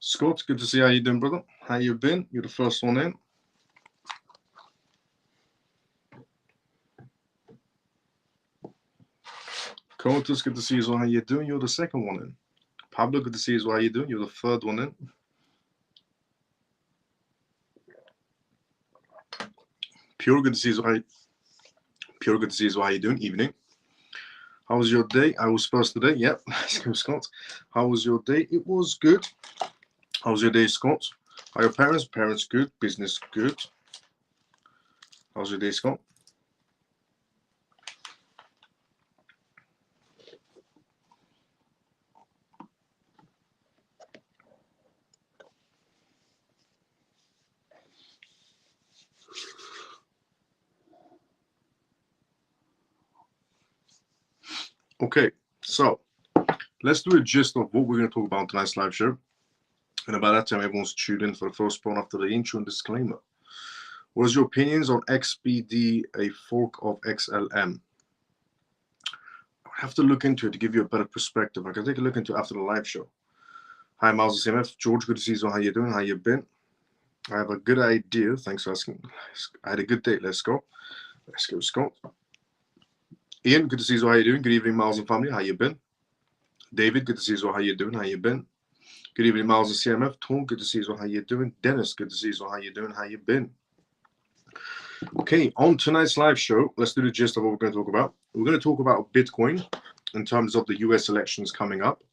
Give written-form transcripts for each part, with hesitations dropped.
Scott, good to see how you doing, brother. How you been? You're the first one in. Cotus, good to see you as well. How you doing? You're the second one in. Pablo, good to see you as well. How you doing? You're the third one in. Pure, good to see you as well. Pure, good to see you as well. How you doing? Evening. How was your day? I was first today. Yep. Let's go, Scott. How was your day? It was good. How was your day, Scott? How are your parents? Parents good. Business good. How's your day, Scott? Okay, so let's do a gist of what we're going to talk about in tonight's live show. And about that time, everyone's tuned in for the first part after the intro and disclaimer. What is your opinions on XBD, a fork of XLM? I have to look into it to give you a better perspective. I can take a look into it after the live show. Hi, Miles of CMF. George, good to see you. How you doing? How you been? I have a good idea. Thanks for asking. I had a good day. Let's go. Let's go, Scott. Ian, good to see you. How you doing? Good evening, Miles and family. How you been? David, good to see you. How you doing? How you been? Good evening, Miles of CMF. Tom, good to see you. How you doing? Dennis, good to see you. How you doing? How you been? Okay, on tonight's live show, let's do the gist of what we're going to talk about. We're going to talk about Bitcoin in terms of the US elections coming up.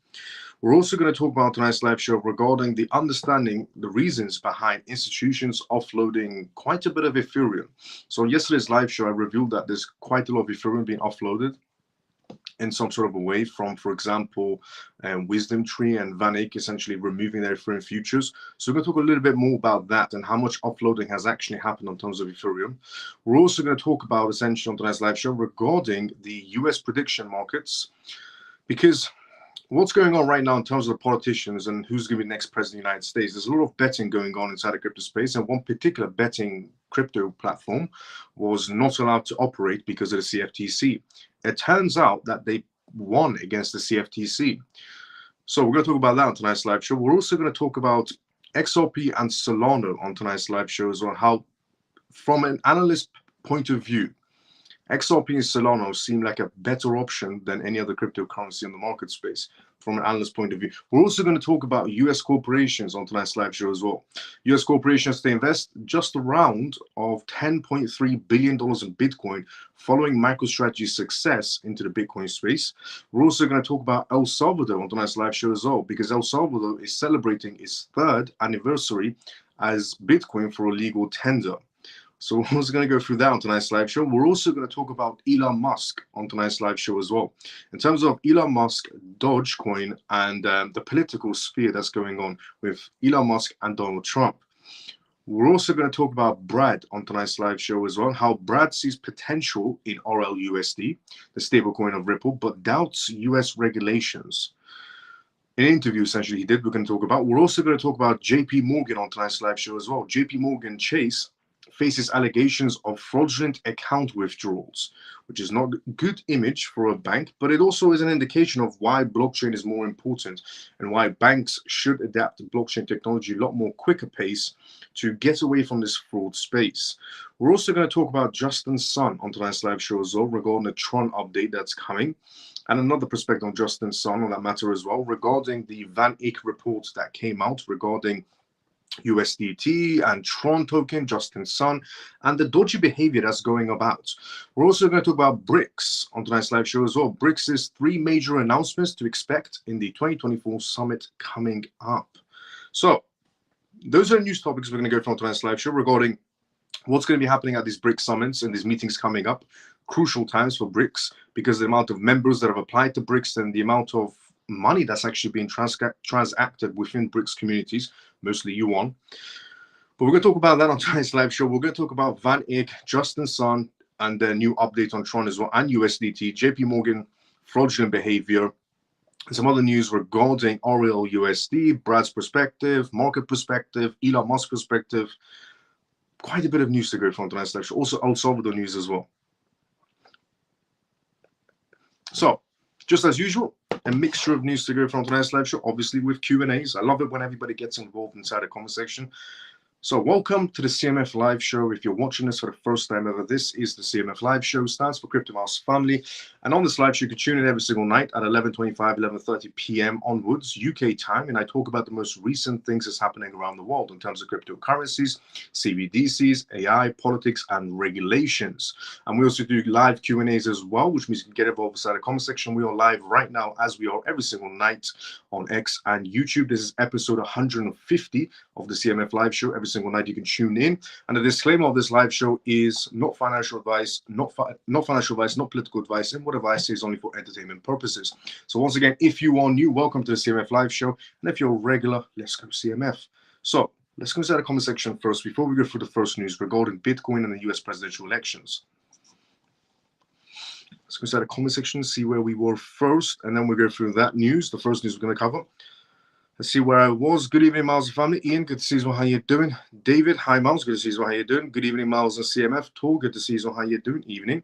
We're also going to talk about tonight's live show regarding the understanding the reasons behind institutions offloading quite a bit of Ethereum. So on yesterday's live show, I revealed that there's quite a lot of Ethereum being offloaded in some sort of a way from, for example, Wisdom Tree and Van Eyck essentially removing their Ethereum futures. So we're going to talk a little bit more about that and how much offloading has actually happened in terms of Ethereum. We're also going to talk about essentially on tonight's live show regarding the US prediction markets, because what's going on right now in terms of the politicians and who's going to be the next president of the United States, there's a lot of betting going on inside the crypto space, and one particular betting crypto platform was not allowed to operate because of the CFTC. It turns out that they won against the CFTC. So we're going to talk about that on tonight's live show. We're also going to talk about XRP and Solana on tonight's live show as well, how from an analyst point of view, XRP and Solana seem like a better option than any other cryptocurrency in the market space from an analyst point of view. We're also going to talk about US corporations on tonight's live show as well. US corporations, they invest just around of $10.3 billion in Bitcoin following MicroStrategy's success into the Bitcoin space. We're also going to talk about El Salvador on tonight's live show as well, because El Salvador is celebrating its 3rd anniversary as Bitcoin for a legal tender. So we're also going to go through that on tonight's live show. We're also going to talk about Elon Musk on tonight's live show as well. In terms of Elon Musk, Dogecoin, and the political sphere that's going on with Elon Musk and Donald Trump. We're also going to talk about Brad on tonight's live show as well, how Brad sees potential in RLUSD, the stablecoin of Ripple, but doubts US regulations. In an interview, essentially, he did, we're going to talk about. We're also going to talk about JP Morgan on tonight's live show as well. JP Morgan Chase faces allegations of fraudulent account withdrawals, which is not a good image for a bank, but it also is an indication of why blockchain is more important and why banks should adapt to blockchain technology a lot more quicker pace to get away from this fraud space. We're also going to talk about Justin Sun on tonight's live show as well regarding the Tron update that's coming, and another perspective on Justin Sun on that matter as well regarding the Van Eyck report that came out regarding USDT and Tron token, Justin Sun, and the dodgy behavior that's going about. We're also going to talk about BRICS on tonight's live show as well. BRICS is 3 major announcements to expect in the 2024 summit coming up. So those are the news topics we're going to go through on tonight's live show regarding what's going to be happening at these BRICS summits and these meetings coming up. Crucial times for BRICS because the amount of members that have applied to BRICS and the amount of money that's actually being transacted within BRICS communities, mostly yuan. But we're going to talk about that on tonight's live show. We're going to talk about Van Eyck, Justin Sun, and the new update on Tron as well, and USDT, JP Morgan, fraudulent behavior, Some other news regarding Oriel USD, Brad's perspective, market perspective, Elon Musk perspective. Quite a bit of news to go from tonight's lecture. Also, El Salvador news as well. So, just as usual, a mixture of news to go from tonight's live show, obviously with Q&As. I love it when everybody gets involved inside the comment section. So welcome to the CMF live show. If you're watching this for the first time ever, this is the CMF live show, stands for Crypto Mouse Family. And on this live show, you can tune in every single night at 11:25, 11:30 p.m. onwards, UK time. And I talk about the most recent things that's happening around the world in terms of cryptocurrencies, CBDCs, AI, politics, and regulations. And we also do live Q&As as well, which means you can get involved inside the comment section. We are live right now, as we are every single night on X and YouTube. This is episode 150 of the CMF live show. Every single night you can tune in, and the disclaimer of this live show is not financial advice, not financial advice, not political advice, and what advice is only for entertainment purposes. So once again, if you are new, welcome to the CMF live show, and if you're a regular, let's go CMF. So let's go inside the comment section first before we go through the first news regarding Bitcoin and the US presidential elections. Let's go inside the comment section, see where we were first, and then we'll go through that news, the first news we're going to cover. Let's see where I was. Good evening, Miles and family. Ian, good to see you. How you doing? David, hi, Miles. Good to see you. How you doing? Good evening, Miles and CMF. Tor, good to see you. How you doing? Evening.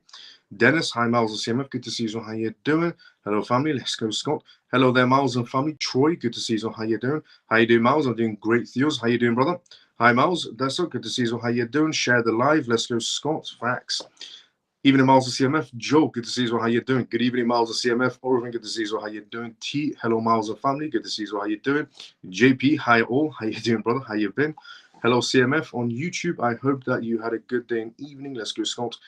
Dennis, hi, Miles and CMF. Good to see you. How you doing? Hello, family. Let's go, Scott. Hello there, Miles and family. Troy, good to see you. How you doing? How you doing, Miles? I'm doing great, Theos. How you doing, brother? Hi, Miles. That's so good to see you. How you doing? Share the live. Let's go, Scott. Facts. Evening, Miles of CMF. Joe, good to see you. How you doing? Good evening, Miles of CMF. Orvin, good to see you. How you doing? T, hello, Miles of family. Good to see you. How you doing? JP, hi all. How you doing, brother? How you been? Hello, CMF on YouTube. I hope that you had a good day and evening. Let's go, Scott.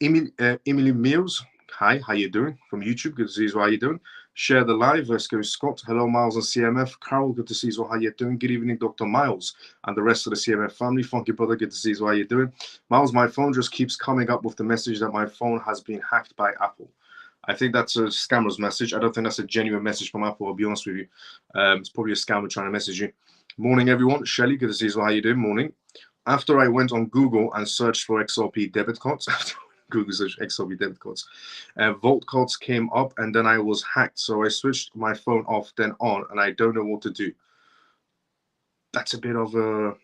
Emily Mills, hi. How you doing? From YouTube. Good to see you. How you doing? Share the live. Let's go, Scott. Hello, Miles and CMF. Carol, good to see you. How you doing? Good evening, Dr. Miles and the rest of the CMF family. Funky brother, good to see you. How you doing? Miles, my phone just keeps coming up with the message that my phone has been hacked by Apple. I think that's a scammer's message. I don't think that's a genuine message from Apple, I'll be honest with you. It's probably a scammer trying to message you. Morning, everyone. Shelly, good to see you. How you doing? Morning. After I went on Google and searched for XRP debit cards, after Google search XRP debit cards, Vault cards came up, and then I was hacked. So I switched my phone off, then on, and I don't know what to do. That's a bit of a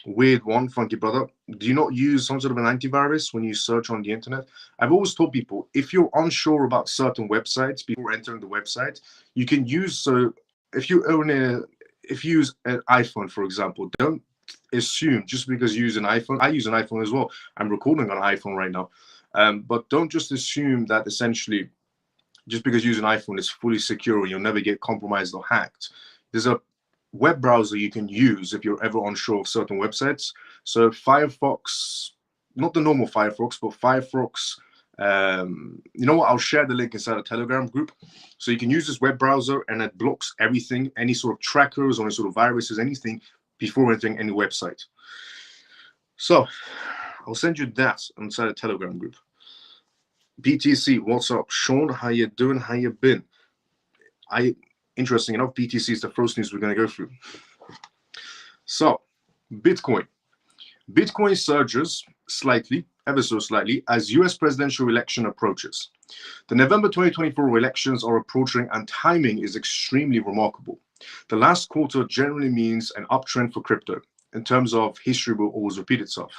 weird one, funky brother. Do you not use some sort of an antivirus when you search on the internet? I've always told people, if you're unsure about certain websites before entering the website, you can use, so if you use an iPhone, for example, don't assume just because you use an iPhone. I use an iPhone as well. I'm recording on an iPhone right now. But don't just assume that essentially just because you use an iPhone is fully secure and you'll never get compromised or hacked. There's a web browser you can use if you're ever unsure of certain websites. So Firefox, not the normal Firefox, but Firefox, you know what, I'll share the link inside a Telegram group. So you can use this web browser and it blocks everything, any sort of trackers or any sort of viruses, anything before entering any website. So I'll send you that inside a Telegram group. BTC, what's up? Sean, how you doing? How you been? Interesting enough, BTC is the first news we're going to go through. So, Bitcoin. Bitcoin surges slightly, ever so slightly, as US presidential election approaches. The November 2024 elections are approaching, and timing is extremely remarkable. The last quarter generally means an uptrend for crypto. In terms of history, will always repeat itself.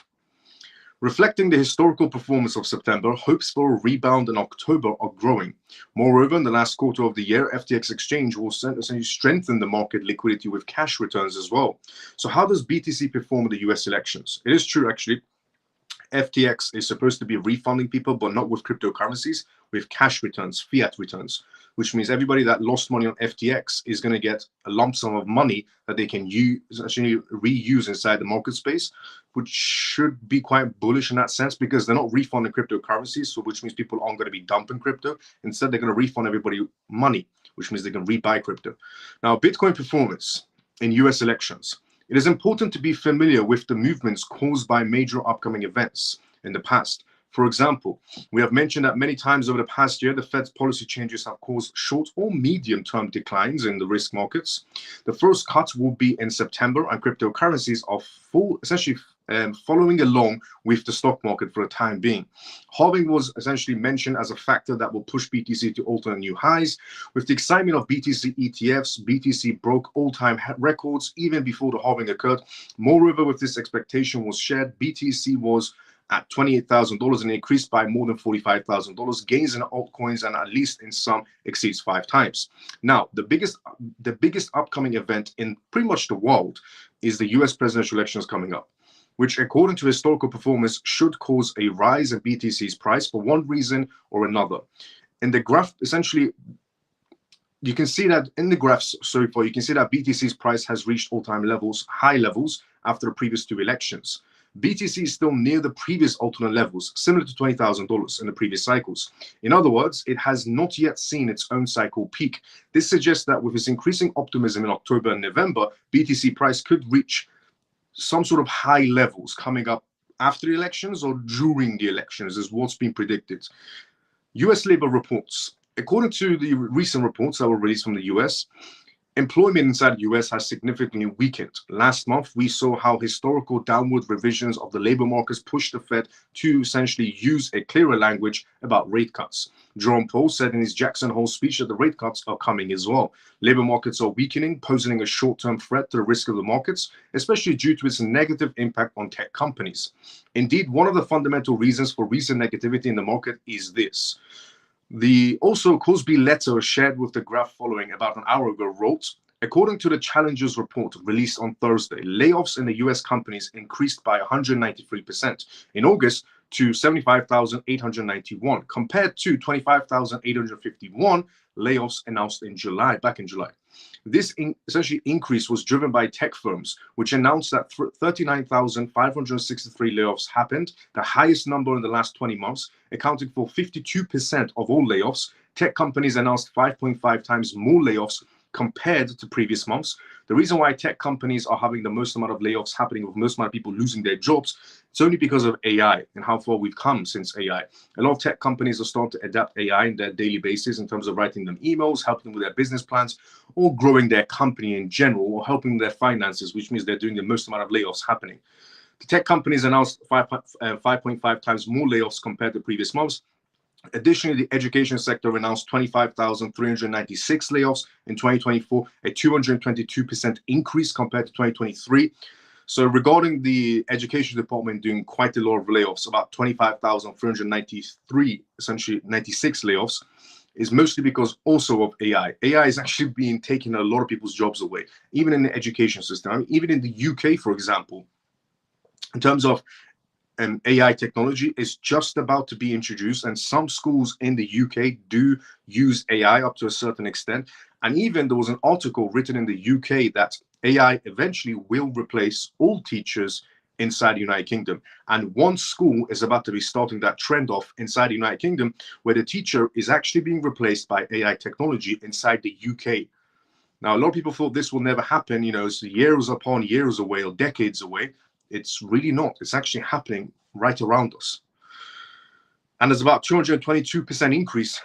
Reflecting the historical performance of September, hopes for a rebound in October are growing. Moreover, in the last quarter of the year, FTX exchange will essentially strengthen the market liquidity with cash returns as well. So how does BTC perform in the US elections? It is true, actually. FTX is supposed to be refunding people, but not with cryptocurrencies, with cash returns, fiat returns, which means everybody that lost money on FTX is going to get a lump sum of money that they can use, actually reuse inside the market space, which should be quite bullish in that sense because they're not refunding cryptocurrencies, so which means people aren't going to be dumping crypto. Instead, they're going to refund everybody money, which means they can rebuy crypto. Now, Bitcoin performance in US elections. It is important to be familiar with the movements caused by major upcoming events in the past. For example, we have mentioned that many times over the past year, the Fed's policy changes have caused short or medium-term declines in the risk markets. The first cut will be in September, and cryptocurrencies are essentially following along with the stock market for the time being. Halving was essentially mentioned as a factor that will push BTC to alternate new highs. With the excitement of BTC ETFs, BTC broke all-time records even before the halving occurred. Moreover, with this expectation was shared, BTC was at $28,000 and increased by more than $45,000. Gains in altcoins and at least in some exceeds 5 times. Now, the biggest upcoming event in pretty much the world is the US presidential elections coming up, which according to historical performance should cause a rise in BTC's price for one reason or another. In the graph, essentially, you can see that in the graphs so far, you can see that BTC's price has reached all-time levels, high levels, after the previous 2 elections. BTC is still near the previous alternate levels, similar to $20,000 in the previous cycles. In other words, it has not yet seen its own cycle peak. This suggests that with its increasing optimism in October and November, BTC price could reach some sort of high levels coming up after the elections or during the elections is what's been predicted. US labor reports. According to the recent reports that were released from the US, employment inside the US has significantly weakened. Last month, we saw how historical downward revisions of the labor markets pushed the Fed to essentially use a clearer language about rate cuts. Jerome Powell said in his Jackson Hole speech that the rate cuts are coming as well. Labor markets are weakening, posing a short-term threat to the risk of the markets, especially due to its negative impact on tech companies. Indeed, one of the fundamental reasons for recent negativity in the market is this. The also Cosby letter shared with the graph following about an hour ago wrote, according to the Challengers report released on Thursday, layoffs in the US companies increased by 193% in August to 75,891 compared to 25,851 layoffs announced in July, back in July. This essentially increase was driven by tech firms, which announced that 39,563 layoffs happened, the highest number in the last 20 months, accounting for 52% of all layoffs. Tech companies announced 5.5 times more layoffs compared to previous months. The reason why tech companies are having the most amount of layoffs happening, with most amount of people losing their jobs, it's only because of AI and how far we've come since AI. A lot of tech companies are starting to adapt AI in their daily basis in terms of writing them emails, helping them with their business plans, or growing their company in general, or helping their finances, which means they're doing the most amount of layoffs happening. The tech companies announced 5.5 times more layoffs compared to previous months. Additionally, the education sector announced 25,396 layoffs in 2024, a 222% increase compared to 2023. So regarding the education department doing quite a lot of layoffs, about 25,393, essentially 96 layoffs, is mostly because also of AI. AI is actually being taking a lot of people's jobs away, even in the education system. I mean, even in the UK, for example, in terms of AI technology is just about to be introduced, and some schools in the UK do use AI up to a certain extent. And even there was an article written in the UK that AI eventually will replace all teachers inside the United Kingdom. And one school is about to be starting that trend off inside the United Kingdom, where the teacher is actually being replaced by AI technology inside the UK. Now, a lot of people thought this will never happen, it's years upon years away or decades away. It's really not. It's actually happening right around us. And there's about 222% increase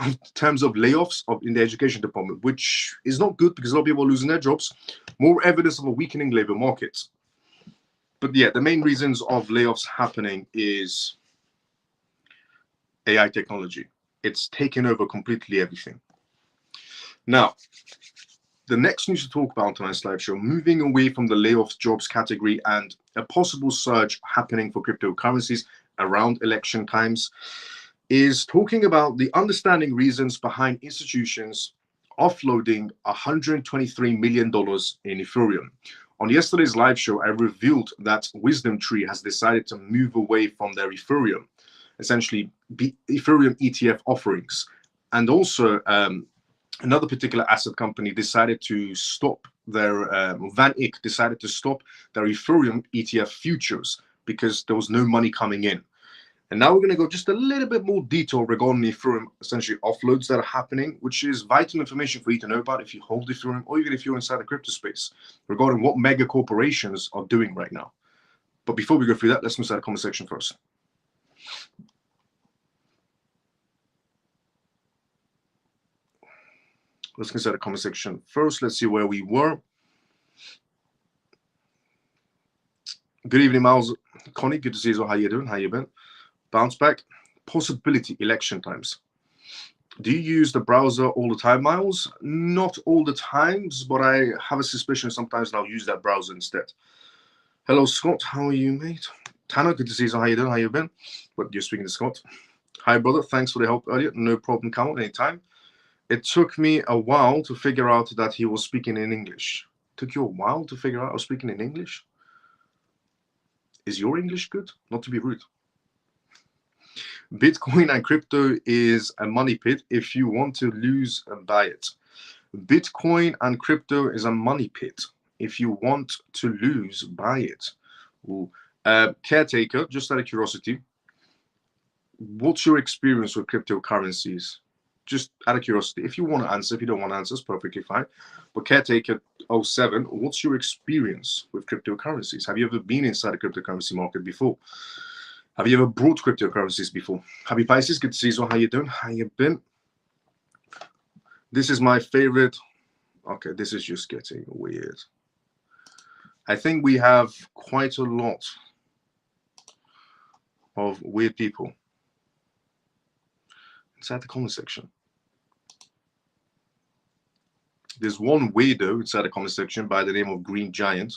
in terms of layoffs in the education department, which is not good because a lot of people are losing their jobs. More evidence of a weakening labor market. But yeah, the main reasons of layoffs happening is AI technology. It's taken over completely everything. Now, the next news to talk about on tonight's live show, moving away from the layoffs jobs category and a possible surge happening for cryptocurrencies around election times, is talking about the understanding reasons behind institutions offloading $123 million in Ethereum. On yesterday's live show, I revealed that Wisdom Tree has decided to move away from their Ethereum, essentially Ethereum ETF offerings. And also, another particular asset company decided to stop their, Van Eck decided to stop their Ethereum ETF futures because there was no money coming in. And now we're going to go just a little bit more detail regarding the Ethereum, essentially offloads that are happening, which is vital information for you to know about if you hold Ethereum or even if you're inside the crypto space, regarding what mega corporations are doing right now. But before we go through that, let's move to the comment section first. Let's consider the comment section first. Let's see where we were. Good evening, Miles. Connie, good to see you. How you doing? How you been? Bounce back. Possibility election times. Do you use the browser all the time, Miles? Not all the times, but I have a suspicion sometimes I'll use that browser instead. Hello, Scott. How are you, mate? Tanner, good to see you. How you doing? How you been? But you're speaking to Scott. Hi, brother. Thanks for the help earlier. No problem, Carl. Anytime. It took me a while to figure out that he was speaking in English. Took you a while to figure out I was speaking in English? Is your English good? Not to be rude. Bitcoin and crypto is a money pit. If you want to lose, buy it. Bitcoin and crypto is a money pit. If you want to lose, buy it. Caretaker, just out of curiosity, what's your experience with cryptocurrencies? Just out of curiosity. If you want to answer, if you don't want to answer, it's perfectly fine. But Caretaker 07, what's your experience with cryptocurrencies? Have you ever been inside the cryptocurrency market before? Have you ever brought cryptocurrencies before? Happy Pisces, good to see you. How you doing? How you been? This is my favorite. Okay, this is just getting weird. I think we have quite a lot of weird people inside the comment section. There's one weirdo inside the comment section by the name of Green Giant,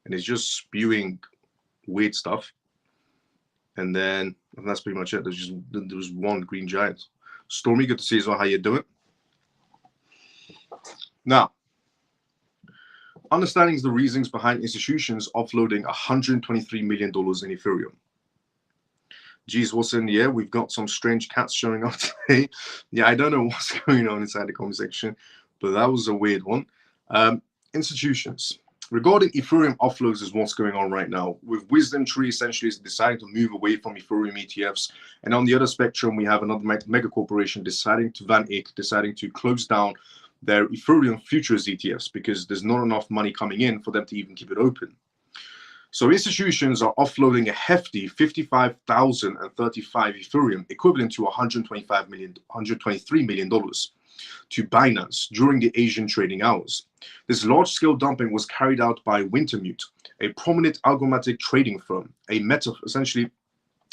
and he's just spewing weird stuff. And then that's pretty much it. There's one Green Giant. Stormy, good to see you. How you doing? Now, understanding the reasons behind institutions offloading $123 million in Ethereum. Geez, what's in the air? We've got some strange cats showing up today. Yeah, I don't know what's going on inside the comment section, but that was a weird one. Institutions. Regarding Ethereum offloads is what's going on right now. With Wisdom Tree essentially is deciding to move away from Ethereum ETFs. And on the other spectrum, we have another mega corporation deciding to close down their Ethereum futures ETFs because there's not enough money coming in for them to even keep it open. So institutions are offloading a hefty 55,035 Ethereum, equivalent to $123 million to Binance during the Asian trading hours. This large-scale dumping was carried out by Wintermute, a prominent algorithmic trading firm, essentially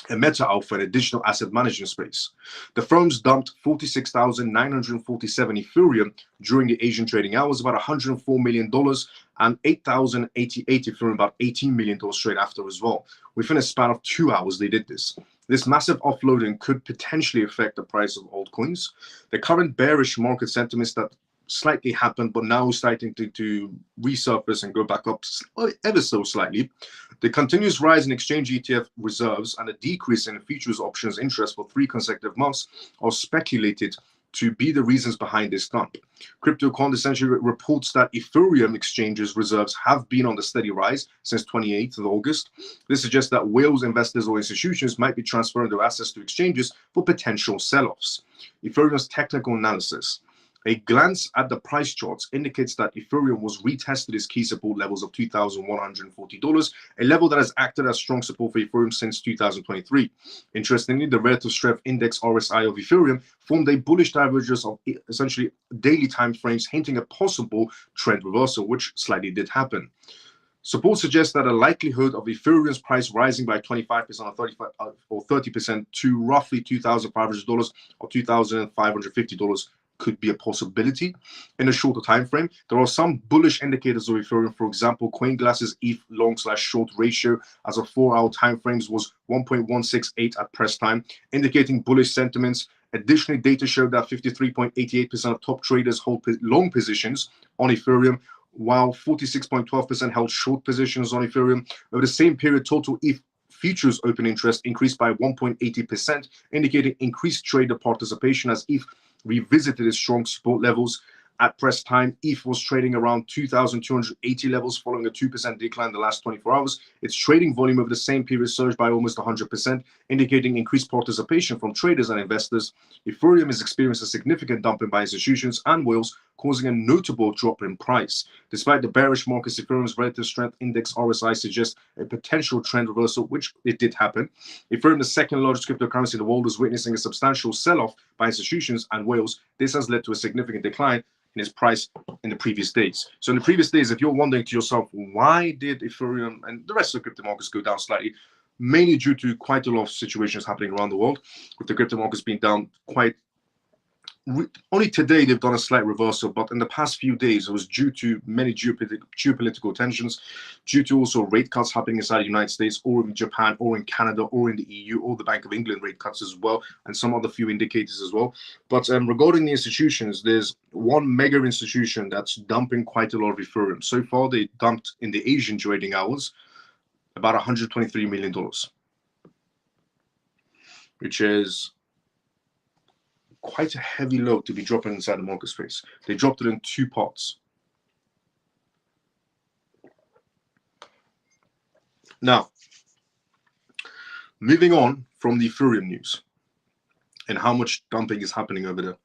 a meta alpha in a digital asset management space. The firms dumped 46,947 Ethereum during the Asian trading hours, about $104 million, and 8,088 Ethereum, about $18 million straight after as well. Within a span of 2 hours, they did this. This massive offloading could potentially affect the price of altcoins. The current bearish market sentiments that slightly happened, but now starting to resurface and go back up ever so slightly. The continuous rise in exchange ETF reserves and a decrease in futures options interest for 3 consecutive months are speculated to be the reasons behind this dump. CryptoCon essentially reports that Ethereum exchanges reserves have been on the steady rise since 28th of August. This suggests that whales, investors, or institutions might be transferring their assets to exchanges for potential sell-offs. Ethereum's technical analysis. A glance at the price charts indicates that Ethereum was retested its key support levels of $2,140, a level that has acted as strong support for Ethereum since 2023. Interestingly, the relative strength index RSI of Ethereum formed a bullish divergence of essentially daily time frames, hinting at possible trend reversal, which slightly did happen. Support suggests that a likelihood of Ethereum's price rising by 25% or 30% to roughly $2,500 or $2,550 could be a possibility in a shorter time frame. There are some bullish indicators of Ethereum. For example, CoinGlass's ETH long/short ratio as of 4-hour time frames was 1.168 at press time, indicating bullish sentiments. Additionally, data showed that 53.88% of top traders hold long positions on Ethereum, while 46.12% held short positions on Ethereum. Over the same period, total ETH futures open interest increased by 1.80%, indicating increased trader participation as ETH revisited its strong support levels. At press time, ETH was trading around 2,280 levels following a 2% decline in the last 24 hours. Its trading volume over the same period surged by almost 100%, indicating increased participation from traders and investors. Ethereum has experienced a significant dumping by institutions and whales, causing a notable drop in price. Despite the bearish markets, Ethereum's relative strength index RSI suggests a potential trend reversal, which it did happen. Ethereum, the second largest cryptocurrency in the world, is witnessing a substantial sell-off by institutions and whales. This has led to a significant decline in its price in the previous days. So in the previous days, if you're wondering to yourself, why did Ethereum and the rest of the crypto markets go down slightly? Mainly due to quite a lot of situations happening around the world, with the crypto markets being down quite. Only today they've done a slight reversal, but in the past few days it was due to many geopolitical tensions, due to also rate cuts happening inside the United States, or in Japan, or in Canada, or in the EU, or the Bank of England rate cuts as well, and some other few indicators as well. But regarding the institutions, there's one mega institution that's dumping quite a lot of Ethereum. So far, they dumped in the Asian trading hours about $123 million, which is quite a heavy load to be dropping inside the market space. They dropped it in two parts. Now, moving on from the Ethereum news and how much dumping is happening over there.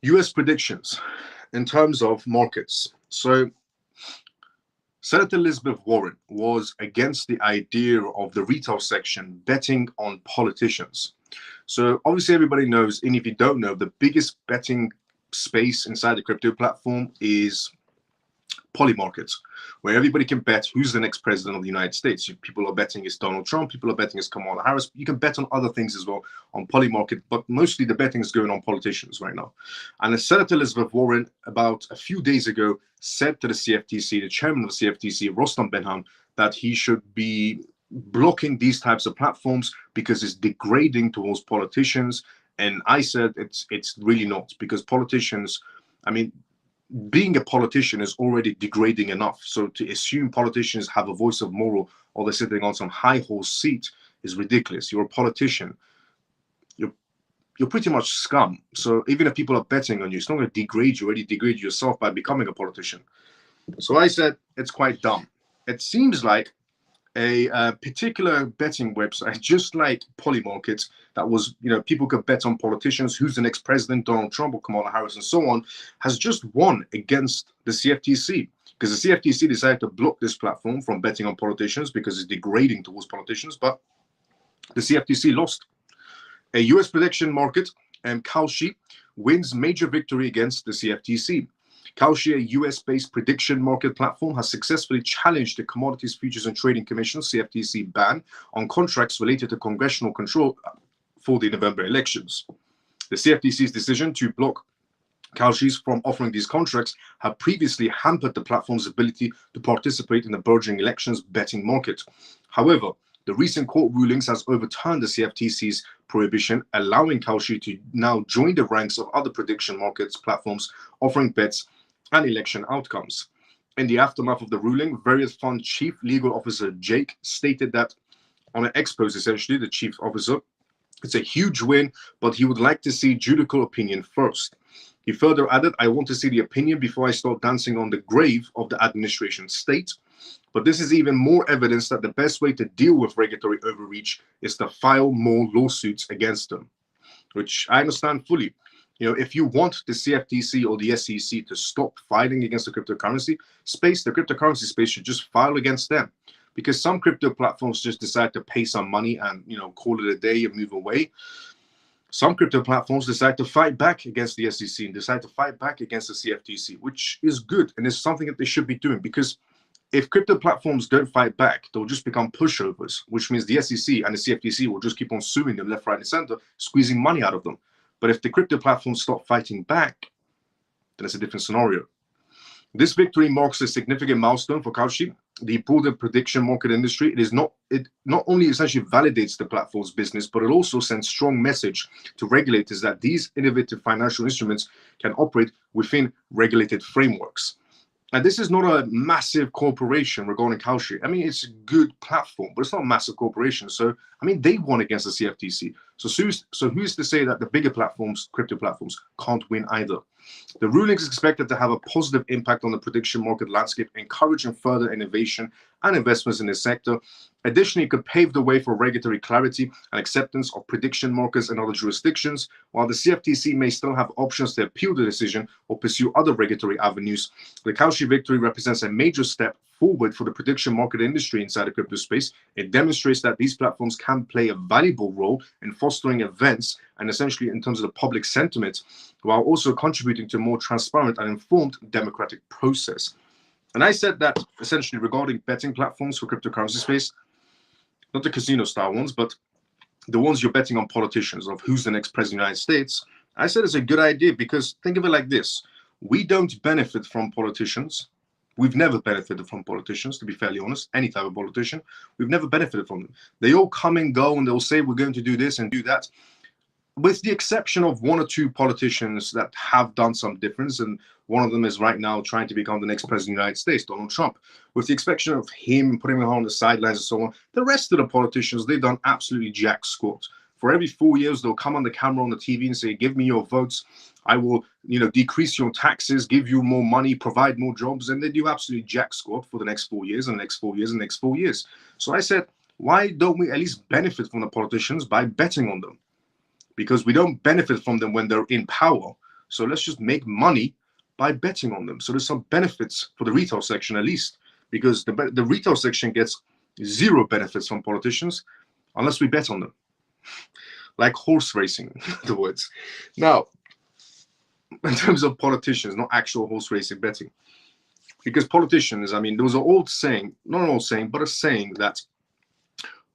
US predictions in terms of markets. So Senator Elizabeth Warren was against the idea of the retail section betting on politicians. So obviously everybody knows, and if you don't know, the biggest betting space inside the crypto platform is poly markets, where everybody can bet who's the next president of the United States. People are betting it's Donald Trump, people are betting it's Kamala Harris. You can bet on other things as well on poly market, but mostly the betting is going on politicians right now. And Senator Elizabeth Warren, about a few days ago, said to the CFTC, the chairman of the CFTC, Rostam Benham, that he should be blocking these types of platforms because it's degrading towards politicians. And I said it's really not, because politicians, I mean, being a politician is already degrading enough. So to assume politicians have a voice of moral or they're sitting on some high horse seat is ridiculous. You're a politician. You're pretty much scum. So even if people are betting on you, it's not going to degrade you. Already degrade yourself by becoming a politician. So I said it's quite dumb. It seems like a particular betting website, just like Polymarket, that was, people could bet on politicians, who's the next president, Donald Trump or Kamala Harris and so on, has just won against the CFTC, because the CFTC decided to block this platform from betting on politicians because it's degrading towards politicians, but the CFTC lost. A US prediction market, Kalshi, wins major victory against the CFTC. Kalshi, a US-based prediction market platform, has successfully challenged the Commodities Futures and Trading Commission (CFTC) ban on contracts related to congressional control for the November elections. The CFTC's decision to block Kalshi's from offering these contracts had previously hampered the platform's ability to participate in the burgeoning elections betting market. However, the recent court rulings has overturned the CFTC's prohibition, allowing Kalshi to now join the ranks of other prediction markets platforms offering bets and election outcomes. In the aftermath of the ruling, various fund chief legal officer Jake stated that on an expose, essentially, the chief officer, it's a huge win, but he would like to see judicial opinion first. He further added, "I want to see the opinion before I start dancing on the grave of the administration state. But this is even more evidence that the best way to deal with regulatory overreach is to file more lawsuits against them," which I understand fully. If you want the CFTC or the SEC to stop fighting against the cryptocurrency space, the cryptocurrency space should just file against them, because some crypto platforms just decide to pay some money and call it a day and move away. Some crypto platforms decide to fight back against the SEC and decide to fight back against the CFTC, which is good and is something that they should be doing, because if crypto platforms don't fight back, they'll just become pushovers, which means the SEC and the CFTC will just keep on suing them left, right, and center, squeezing money out of them. But if the crypto platforms stop fighting back, then it's a different scenario. This victory marks a significant milestone for Kalshi, the broader prediction market industry. It not only essentially validates the platform's business, but it also sends strong message to regulators that these innovative financial instruments can operate within regulated frameworks. And this is not a massive corporation regarding Kalshi. I mean, it's a good platform, but it's not a massive corporation. So, I mean, they won against the CFTC. So who's to say that the bigger platforms, crypto platforms, can't win either? The ruling is expected to have a positive impact on the prediction market landscape, encouraging further innovation and investments in this sector. Additionally, it could pave the way for regulatory clarity and acceptance of prediction markets in other jurisdictions. While the CFTC may still have options to appeal the decision or pursue other regulatory avenues, the Cauchy victory represents a major step forward for the prediction market industry inside the crypto space. It demonstrates that these platforms can play a valuable role in fostering events and essentially in terms of the public sentiment, while also contributing to a more transparent and informed democratic process. And I said that essentially regarding betting platforms for cryptocurrency space, not the casino style ones, but the ones you're betting on politicians of who's the next president of the United States. I said it's a good idea because think of it like this. We don't benefit from politicians. We've never benefited from politicians, to be fairly honest, any type of politician. We've never benefited from them. They all come and go and they'll say we're going to do this and do that. With the exception of one or two politicians that have done some difference, and one of them is right now trying to become the next president of the United States, Donald Trump. With the exception of him putting him on the sidelines and so on, the rest of the politicians, they've done absolutely jack squat. For every 4 years, they'll come on the camera on the TV and say, give me your votes. I will, decrease your taxes, give you more money, provide more jobs. And they do absolutely jack squat for the next 4 years and the next 4 years and the next 4 years. So I said, why don't we at least benefit from the politicians by betting on them? Because we don't benefit from them when they're in power. So let's just make money by betting on them. So there's some benefits for the retail section at least, because the retail section gets zero benefits from politicians unless we bet on them. Like horse racing, in other words. Now, in terms of politicians, not actual horse racing betting. Because politicians, there was an old saying, not an old saying, but a saying that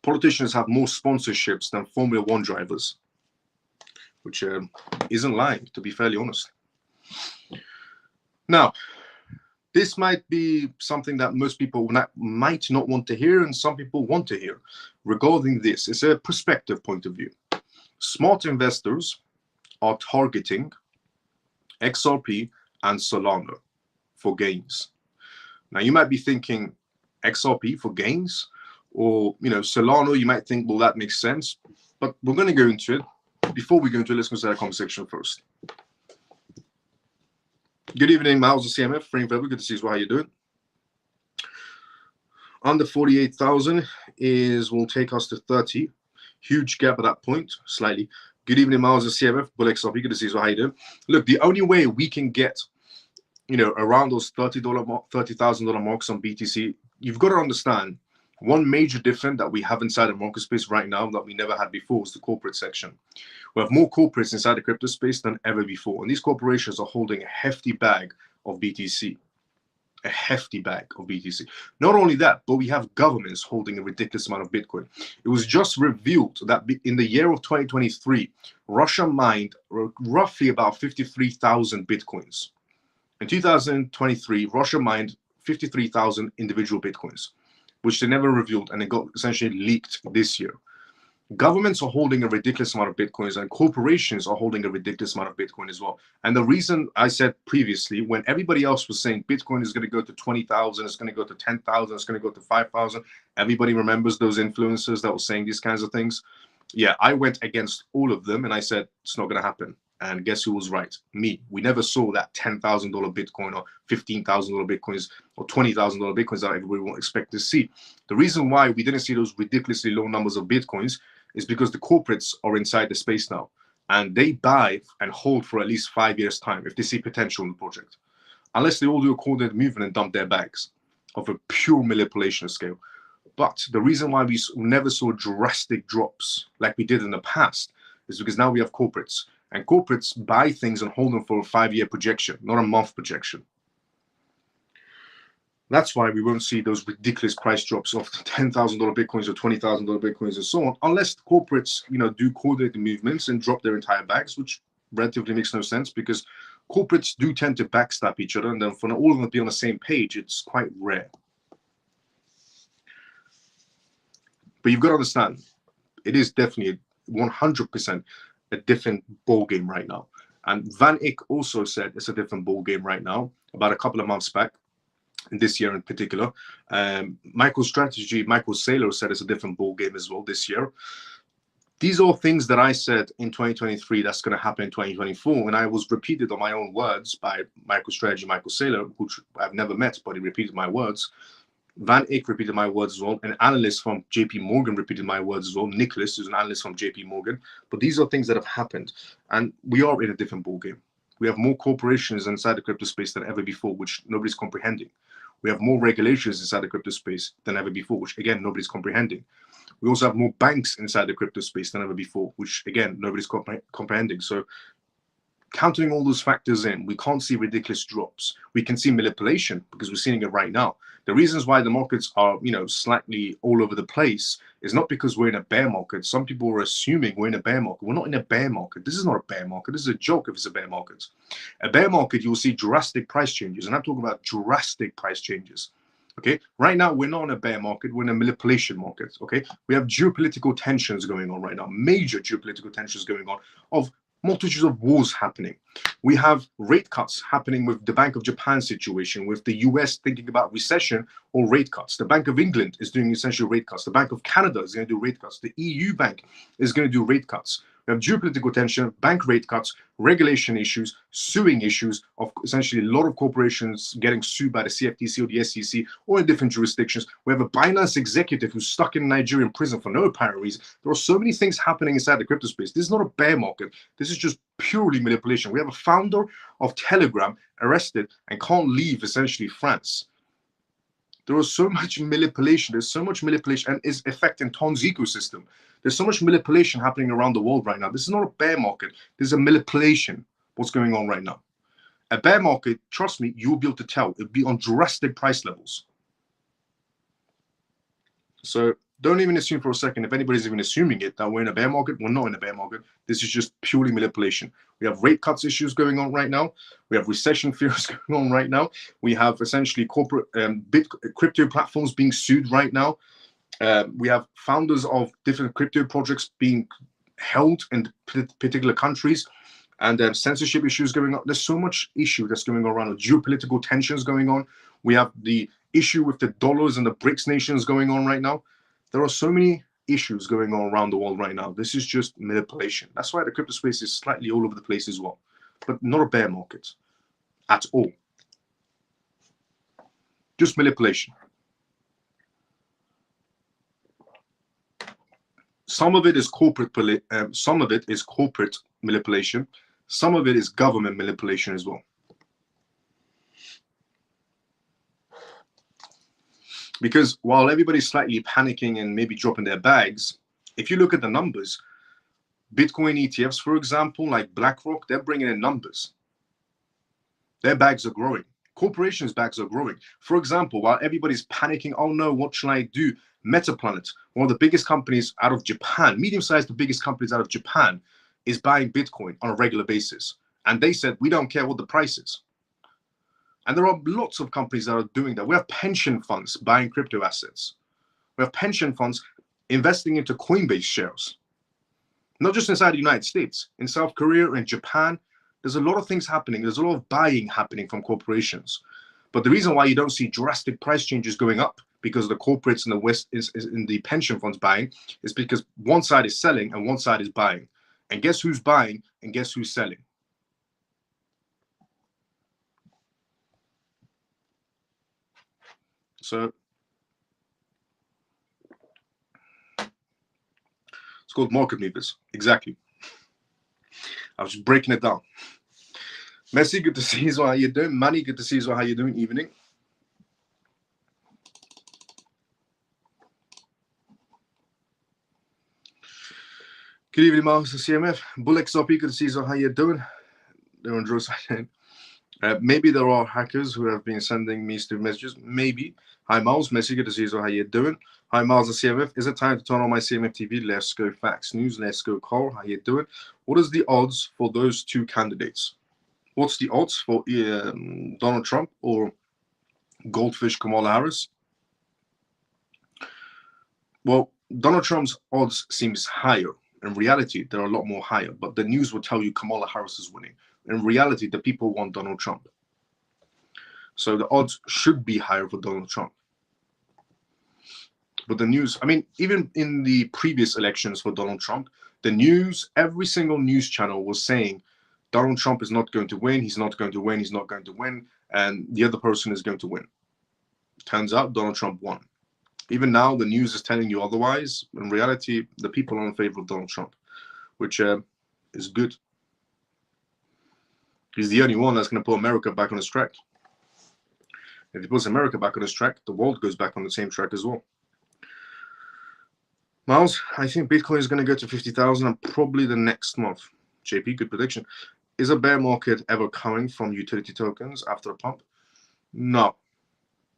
politicians have more sponsorships than Formula One drivers, which isn't lying, to be fairly honest. Now, this might be something that most people might not want to hear, and some people want to hear. Regarding this, it's a perspective point of view. Smart investors are targeting XRP and Solana for gains. Now, you might be thinking XRP for gains, or Solana, you might think, well, that makes sense. But we're going to go into it. Before we go into it, let's consider the comment section first. Good evening, Miles of CMF, free and fair. Good to see you. How you doing? Under 48,000 will take us to 30. Huge gap at that point, slightly. Good evening, Miles of CMF, Bull XRP. Good to see you. How you doing? Look, the only way we can get, around those $30,000 marks on BTC, you've got to understand one major difference that we have inside the market space right now that we never had before is the corporate section. We have more corporates inside the crypto space than ever before. And these corporations are holding a hefty bag of BTC. A hefty bag of BTC. Not only that, but we have governments holding a ridiculous amount of Bitcoin. It was just revealed that in the year of 2023, Russia mined roughly about 53,000 Bitcoins. In 2023, Russia mined 53,000 individual Bitcoins, which they never revealed, and it got essentially leaked this year. Governments are holding a ridiculous amount of Bitcoins, and corporations are holding a ridiculous amount of Bitcoin as well. And the reason I said previously, when everybody else was saying Bitcoin is going to go to 20,000, it's going to go to 10,000, it's going to go to 5,000, everybody remembers those influencers that were saying these kinds of things. Yeah, I went against all of them, and I said, it's not going to happen. And guess who was right? Me. We never saw that $10,000 Bitcoin or $15,000 Bitcoins or $20,000 Bitcoins that everybody would expect to see. The reason why we didn't see those ridiculously low numbers of Bitcoins is because the corporates are inside the space now, and they buy and hold for at least 5 years' time if they see potential in the project, unless they all do a coordinated movement and dump their bags of a pure manipulation scale. But the reason why we never saw drastic drops like we did in the past is because now we have corporates, and corporates buy things and hold them for a 5-year projection, not a month projection. That's why we won't see those ridiculous price drops of $10,000 Bitcoins or $20,000 Bitcoins and so on, unless the corporates, do coordinated movements and drop their entire bags, which relatively makes no sense because corporates do tend to backstab each other, and then for all of them to be on the same page, it's quite rare. But you've got to understand, it is definitely 100% a different ball game right now. And Van Eyck also said it's a different ball game right now, about a couple of months back. This year in particular, Michael Saylor said it's a different ball game as well this year. These are things that I said in 2023 that's going to happen in 2024, and I was repeated on my own words by MicroStrategy Michael Saylor, which I've never met, but he repeated my words. Van Eyck repeated my words as well. An analyst from JP Morgan repeated my words as well. Nicholas, who's an analyst from JP Morgan. But these are things that have happened, and we are in a different ballgame. We have more corporations inside the crypto space than ever before, which nobody's comprehending. We have more regulations inside the crypto space than ever before, which again, nobody's comprehending. We also have more banks inside the crypto space than ever before, which again, nobody's comprehending. So counting all those factors in, we can't see ridiculous drops. We can see manipulation because we're seeing it right now. The reasons why the markets are, slightly all over the place is not because we're in a bear market. Some people are assuming we're in a bear market. We're not in a bear market. This is not a bear market. This is a joke if it's a bear market. A bear market, you'll see drastic price changes. And I'm talking about drastic price changes. Okay, right now we're not in a bear market, we're in a manipulation market. Okay, we have geopolitical tensions going on right now, major geopolitical tensions going on of multitudes of wars happening. We have rate cuts happening with the Bank of Japan situation, with the US thinking about recession or rate cuts. The Bank of England is doing essentially rate cuts. The Bank of Canada is going to do rate cuts. The EU Bank is going to do rate cuts. We have geopolitical tension, bank rate cuts, regulation issues, suing issues of essentially a lot of corporations getting sued by the CFTC or the SEC or in different jurisdictions. We have a Binance executive who's stuck in Nigerian prison for no apparent reason. There are so many things happening inside the crypto space. This is not a bear market. This is just purely manipulation. We have a founder of Telegram arrested and can't leave essentially France. There is so much manipulation. There's so much manipulation and is affecting Ton's ecosystem. There's so much manipulation happening around the world right now. This is not a bear market. This is a manipulation, what's going on right now. A bear market, trust me, you'll be able to tell. It'll be on drastic price levels. So don't even assume for a second, if anybody's even assuming it, that we're in a bear market. We're not in a bear market. This is just purely manipulation. We have rate cuts issues going on right now. We have recession fears going on right now. We have essentially corporate crypto platforms being sued right now. We have founders of different crypto projects being held in particular countries, and censorship issues going on. There's so much issue that's going on around. Geopolitical tensions going on. We have the issue with the dollars and the BRICS nations going on right now. There are so many issues going on around the world right now. This is just manipulation. That's why the crypto space is slightly all over the place as well, but not a bear market at all. Just manipulation. Some of it is corporate manipulation. Some of it is government manipulation as well. Because while everybody's slightly panicking and maybe dropping their bags, if you look at the numbers, Bitcoin ETFs, for example, like BlackRock, they're bringing in numbers. Their bags are growing. Corporations' bags are growing. For example, while everybody's panicking, oh no, what should I do? Metaplanet, one of the biggest companies out of Japan, medium-sized, the biggest companies out of Japan, is buying Bitcoin on a regular basis. And they said, we don't care what the price is. And there are lots of companies that are doing that. We have pension funds buying crypto assets. We have pension funds investing into Coinbase shares. Not just inside the United States, in South Korea and Japan, there's a lot of things happening. There's a lot of buying happening from corporations. But the reason why you don't see drastic price changes going up because the corporates in the West is in the pension funds buying is because one side is selling and one side is buying. And guess who's buying and guess who's selling? So it's called market movers. Exactly. I was just breaking it down. Messi, good to see you. How you doing? Manny, good to see you. How you doing? Evening. Good evening, Miles, the CMF. Bull XRP, good to see you. How you doing? They're on Joe's side. Maybe there are hackers who have been sending me stupid messages. Maybe. Hi, Miles. Messi, good to see you. How you doing? Hi, Miles, the CMF. Is it time to turn on my CMF TV? Let's go Facts News. Let's go Carl. How you doing? What is the odds for those two candidates? What's the odds for Donald Trump or Goldfish Kamala Harris? Well, Donald Trump's odds seems higher. In reality, they're a lot more higher. But the news will tell you Kamala Harris is winning. In reality, the people want Donald Trump. So the odds should be higher for Donald Trump. But the news, I mean, even in the previous elections for Donald Trump, The news, every single news channel was saying Donald Trump is not going to win, he's not going to win, he's not going to win, and the other person is going to win. Turns out Donald Trump won. Even now, the news is telling you otherwise. In reality, the people are in favor of Donald Trump, which is good. He's the only one that's going to put America back on his track. If he puts America back on his track, the world goes back on the same track as well. Miles, I think Bitcoin is going to go to 50,000 and probably the next month. JP, good prediction. Is a bear market ever coming from utility tokens after a pump? No.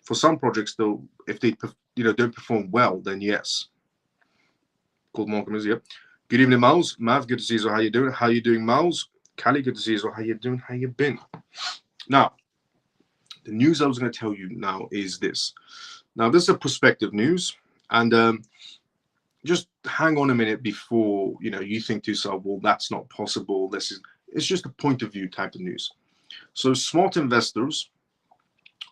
For some projects, though, if they don't perform well, then yes. Called Malcolm is here. Good evening, Miles. Mav, good to see you. So how you doing? How you doing, Miles? Callie, good to see you. So how you doing? How you been? Now, the news I was going to tell you now is this. Now, this is a prospective news, and just hang on a minute before you think to yourself, well, that's not possible. It's just a point of view type of news. So smart investors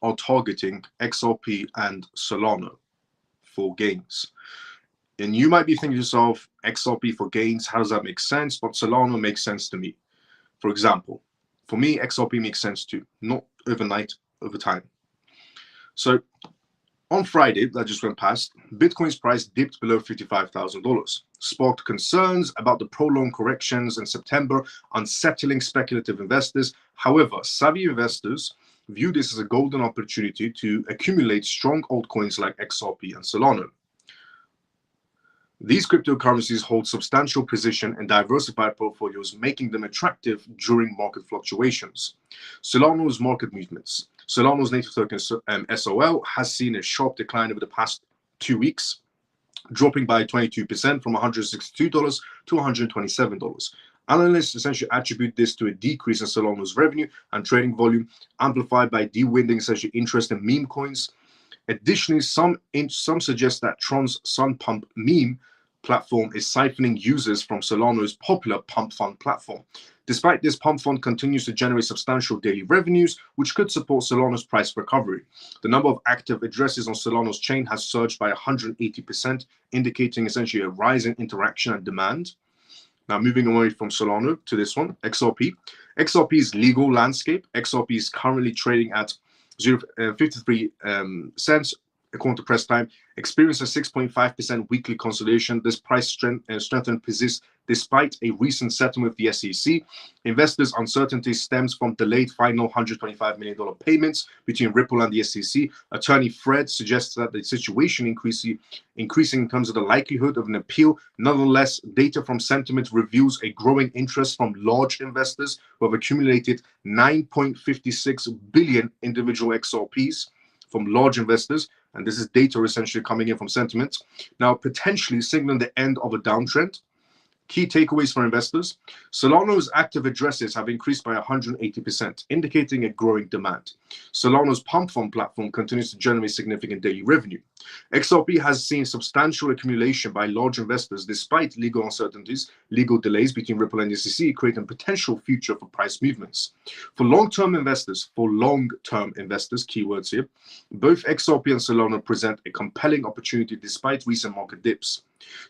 are targeting XRP and Solana for gains. And you might be thinking to yourself, XRP for gains, how does that make sense? But Solana makes sense to me. For example, for me, XRP makes sense too, not overnight, over time. So on Friday, that just went past, Bitcoin's price dipped below $55,000, sparked concerns about the prolonged corrections in September, unsettling speculative investors. However, savvy investors view this as a golden opportunity to accumulate strong altcoins like XRP and Solana. These cryptocurrencies hold substantial position and diversified portfolios, making them attractive during market fluctuations. Solana's market movements. Solana's native token SOL has seen a sharp decline over the past 2 weeks, dropping by 22% from $162 to $127. Analysts essentially attribute this to a decrease in Solana's revenue and trading volume, amplified by de-winding essentially interest in meme coins. Additionally, some suggest that Tron's Sun Pump meme platform is siphoning users from Solana's popular Pump Fund platform. Despite this, Pump Fund continues to generate substantial daily revenues, which could support Solana's price recovery. The number of active addresses on Solana's chain has surged by 180%, indicating essentially a rise in interaction and demand. Now, moving away from Solana to this one, XRP. XRP's legal landscape. XRP is currently trading at 0.53 cents, according to press time, experienced a 6.5% weekly consolidation. This price strengthened persists despite a recent settlement with the SEC. Investors' uncertainty stems from delayed final $125 million payments between Ripple and the SEC. Attorney Fred suggests that the situation increasing in terms of the likelihood of an appeal. Nonetheless, data from sentiment reveals a growing interest from large investors who have accumulated 9.56 billion individual XRPs from large investors. And this is data essentially coming in from sentiment. Now, potentially signaling the end of a downtrend. Key takeaways for investors. Solana's active addresses have increased by 180%, indicating a growing demand. Solana's Pump Fund platform continues to generate significant daily revenue. XRP has seen substantial accumulation by large investors despite legal uncertainties, legal delays between Ripple and the SEC, creating potential future for price movements. For long-term investors, keywords here, both XRP and Solana present a compelling opportunity despite recent market dips.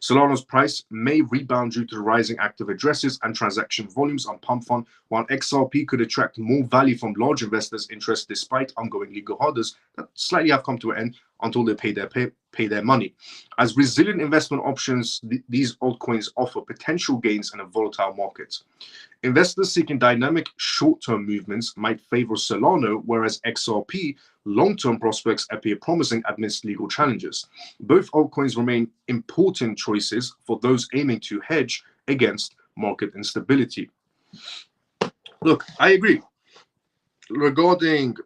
Solana's price may rebound due to the rising active addresses and transaction volumes on Pump Fund, while XRP could attract more value from large investors' interest despite ongoing legal hurdles that slightly have come to an end until they pay their money. As resilient investment options, these altcoins offer potential gains in a volatile market. Investors seeking dynamic short-term movements might favor Solana, whereas XRP long-term prospects appear promising amidst legal challenges. Both altcoins remain important choices for those aiming to hedge against market instability. Look, I agree. Regarding,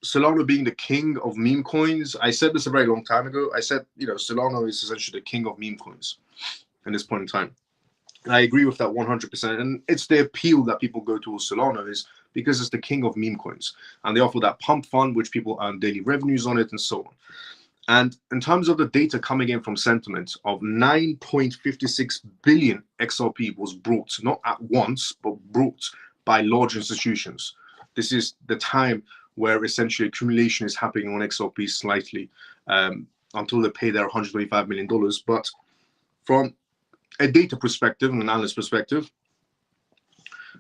Solana being the king of meme coins, I said this a very long time ago. I said, Solana is essentially the king of meme coins at this point in time. And I agree with that 100%. And it's the appeal that people go towards Solana is because it's the king of meme coins. And they offer that Pump Fund, which people earn daily revenues on it and so on. And in terms of the data coming in from sentiment of 9.56 billion XRP was brought, not at once, but brought by large institutions. This is the time where essentially accumulation is happening on XRP slightly until they pay their $125 million. But from a data perspective and an analyst perspective,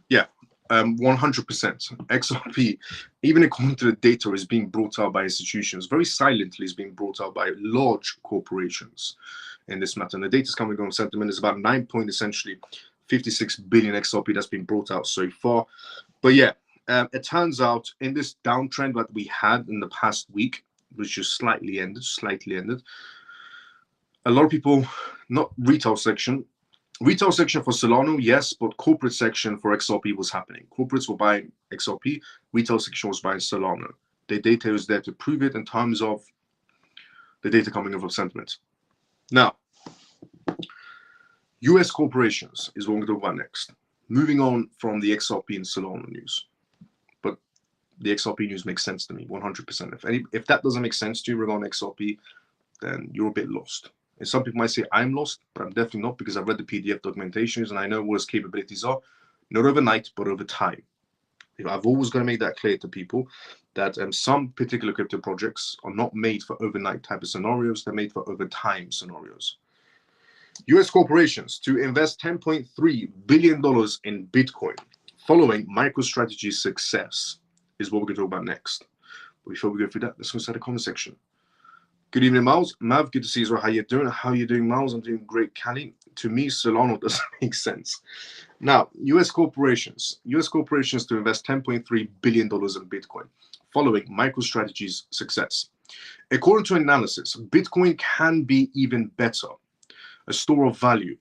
yeah, 100%. XRP, even according to the data, is being brought out by institutions. Very silently is being brought out by large corporations in this matter. And the data is coming on sentiment is about 56 billion XRP that's been brought out so far. But yeah, it turns out in this downtrend that we had in the past week, which just slightly ended, a lot of people, not retail section for Solana, yes, but corporate section for XRP was happening. Corporates were buying XRP, retail section was buying Solana. The data is there to prove it in terms of the data coming off of sentiment. Now, US corporations is what we're going to talk about next. Moving on from the XRP and Solana news. But the XRP news makes sense to me, 100%. If that doesn't make sense to you regarding XRP, then you're a bit lost. And some people might say I'm lost, but I'm definitely not, because I've read the PDF documentations and I know what its capabilities are, not overnight, but over time. I've always got to make that clear to people that some particular crypto projects are not made for overnight type of scenarios, they're made for over time scenarios. US corporations to invest $10.3 billion in Bitcoin following MicroStrategy's success is what we're going to talk about next. But before we go through that, let's go inside the comment section. Good evening, Miles. Mav, good to see you. How you doing? How are you doing, Miles? I'm doing great, Callie. To me, Solana doesn't make sense. Now, US corporations to invest $10.3 billion in Bitcoin following MicroStrategy's success. According to analysis, Bitcoin can be even better, a store of value.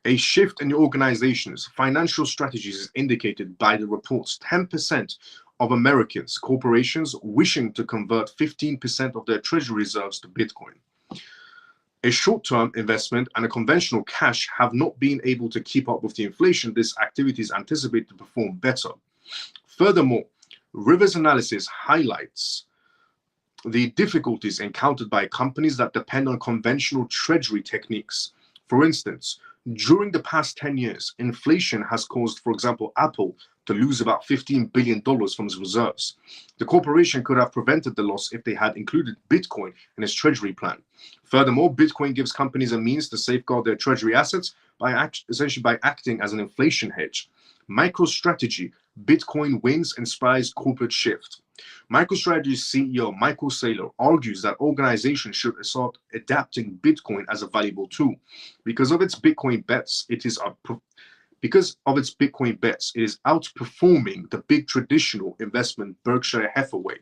A shift in the organization's financial strategies is indicated by the reports 10% of Americans, corporations wishing to convert 15% of their treasury reserves to Bitcoin. A short-term investment and a conventional cash have not been able to keep up with the inflation. This activity is anticipated to perform better. Furthermore, Rivers analysis highlights the difficulties encountered by companies that depend on conventional treasury techniques. For instance, during the past 10 years, inflation has caused, for example, Apple to lose about $15 billion from its reserves. The corporation could have prevented the loss if they had included Bitcoin in its treasury plan. Furthermore, Bitcoin gives companies a means to safeguard their treasury assets essentially by acting as an inflation hedge. MicroStrategy, Bitcoin wins, inspires corporate shift. MicroStrategy's CEO, Michael Saylor, argues that organizations should start adapting Bitcoin as a valuable tool. Because of its Bitcoin bets, it is outperforming the big traditional investment Berkshire Hathaway.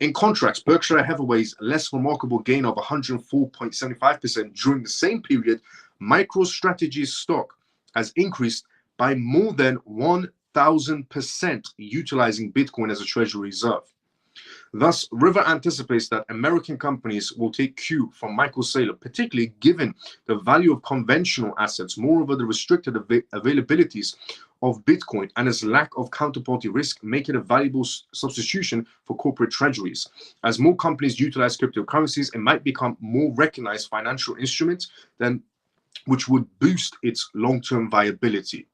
In contrast, Berkshire Hathaway's less remarkable gain of 104.75% during the same period, MicroStrategy's stock has increased by more than 1,000%, utilizing Bitcoin as a treasury reserve. Thus, River anticipates that American companies will take cue from Michael Saylor, particularly given the value of conventional assets, moreover the restricted availabilities of Bitcoin and its lack of counterparty risk make it a valuable substitution for corporate treasuries. As more companies utilize cryptocurrencies, it might become more recognized financial instruments which would boost its long-term viability.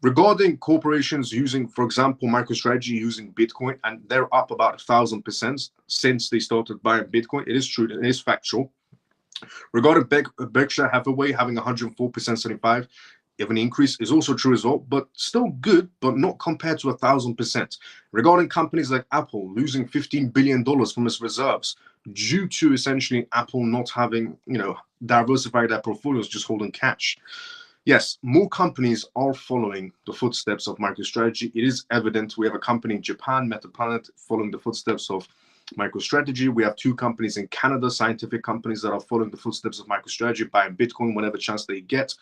Regarding corporations using, for example, MicroStrategy using Bitcoin, and they're up about 1,000% since they started buying Bitcoin. It is true, it is factual. Regarding Berkshire Hathaway having 104.75% of an increase is also true as well, but still good, but not compared to 1,000%. Regarding companies like Apple losing $15 billion from its reserves due to essentially Apple not having, diversified their portfolios, just holding cash. Yes, more companies are following the footsteps of MicroStrategy. It is evident. We have a company in Japan, MetaPlanet, following the footsteps of MicroStrategy. We have two companies in Canada, scientific companies that are following the footsteps of MicroStrategy, buying Bitcoin whenever chance they get.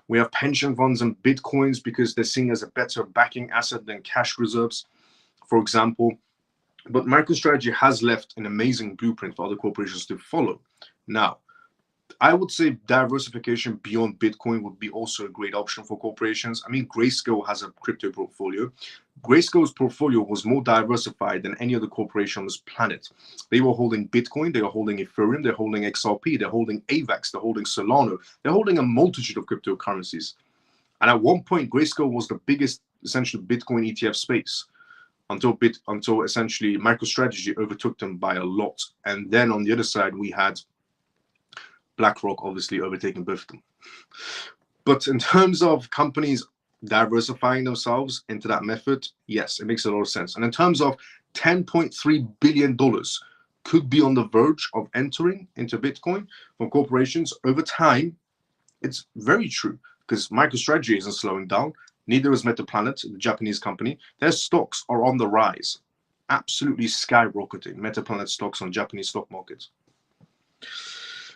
We have pension funds and Bitcoins because they're seen as a better backing asset than cash reserves, for example. But MicroStrategy has left an amazing blueprint for other corporations to follow. Now, I would say diversification beyond Bitcoin would be also a great option for corporations. I mean, Grayscale has a crypto portfolio. Grayscale's portfolio was more diversified than any other corporation on this planet. They were holding Bitcoin, they are holding Ethereum, they're holding XRP, they're holding AVAX, they're holding Solana, they're holding a multitude of cryptocurrencies. And at one point, Grayscale was the biggest, essentially, Bitcoin ETF space until essentially MicroStrategy overtook them by a lot. And then on the other side, we had BlackRock obviously overtaking both of them. But in terms of companies diversifying themselves into that method, yes, it makes a lot of sense. And in terms of $10.3 billion could be on the verge of entering into Bitcoin from corporations over time, it's very true, because MicroStrategy isn't slowing down. Neither is MetaPlanet, the Japanese company. Their stocks are on the rise, absolutely skyrocketing. MetaPlanet stocks on Japanese stock markets.